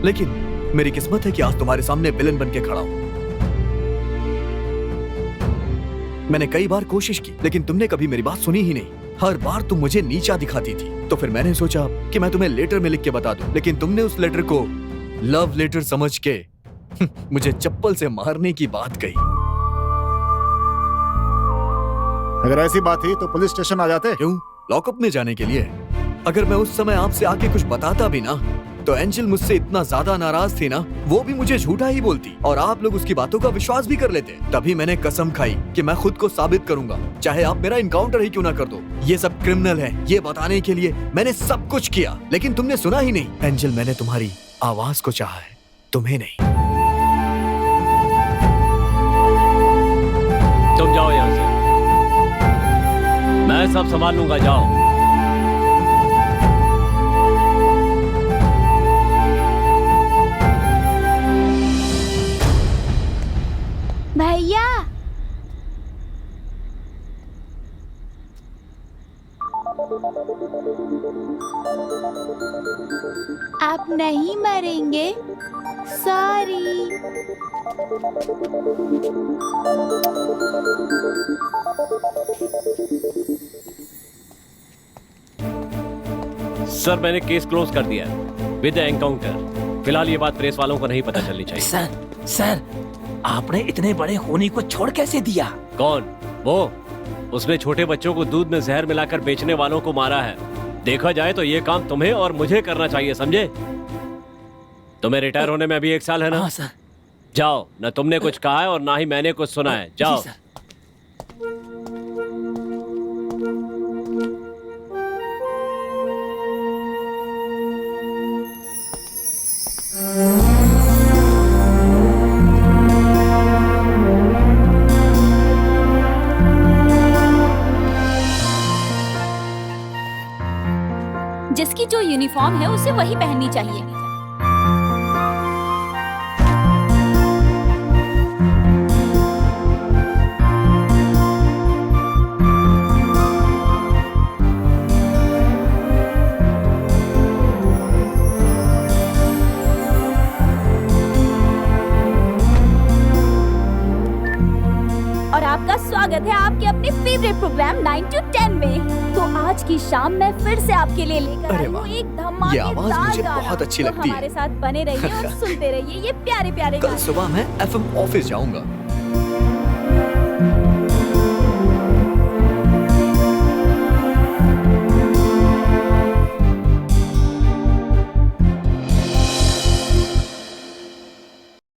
लेकिन मेरी किस्मत है कि आज तुम्हारे सामने विलन बन के खड़ा हूं। मैंने कई बार कोशिश की, लेकिन तुमने कभी मेरी बात सुनी ही नहीं। हर बार तुम मुझे नीचा दिखाती थी, तो फिर मैंने सोचा कि मैं तुम्हें लेटर में लिख के बता दूं, लेकिन तुमने उस लेटर को लव लेटर समझ के मुझे चप्पल से मारने की बात कही। अगर ऐसी बात थी तो पुलिस स्टेशन आ जाते। क्यों? लॉकअप में जाने के लिए? अगर मैं उस समय आपसे आके कुछ बताता भी ना, तो एंजल मुझसे इतना ज्यादा नाराज थी ना, वो भी मुझे झूठा ही बोलती और आप लोग उसकी बातों का विश्वास भी कर लेते। तभी मैंने कसम खाई कि मैं खुद को साबित करूंगा, चाहे आप मेरा इनकाउंटर ही क्यों ना कर दो। ये सब क्रिमिनल है, ये बताने के लिए मैंने सब कुछ किया, लेकिन तुमने सुना ही नहीं। एंजल, मैंने तुम्हारी आवाज को चाहा है, तुम्हें नहीं। तुम जाओ यहाँ से, मैं सब संभाल लूंगा। जाओ। भैया, आप नहीं मरेंगे। सॉरी। सर, मैंने केस क्लोज कर दिया विद एनकाउंटर। फिलहाल ये बात प्रेस वालों को नहीं पता चलनी चाहिए। सर, आपने इतने बड़े खूनी को छोड़ कैसे दिया? कौन? वो उसने छोटे बच्चों को दूध में जहर मिलाकर बेचने वालों को मारा है। देखा जाए तो ये काम तुम्हें और मुझे करना चाहिए, समझे? तुम्हें रिटायर होने में अभी 1 साल है ना? हाँ सर। जाओ, न तुमने कुछ कहा है और ना ही मैंने कुछ सुना है। जाओ। जी, सर। जिसकी जो यूनिफॉर्म है उसे वही पहननी चाहिए। और आपका स्वागत है आपके अपने फेवरेट प्रोग्राम 9 to 10 में। तो आज की शाम मैं फिर से आपके लिए लेकर आई हूँ एक ये आवाज धमाकेदार मुझे गाना। बहुत अच्छी तो लगती है। हमारे साथ बने रहिए और सुनते रहिए ये प्यारे प्यारे कल गाने। सुबह मैं एफएम ऑफिस जाऊंगा।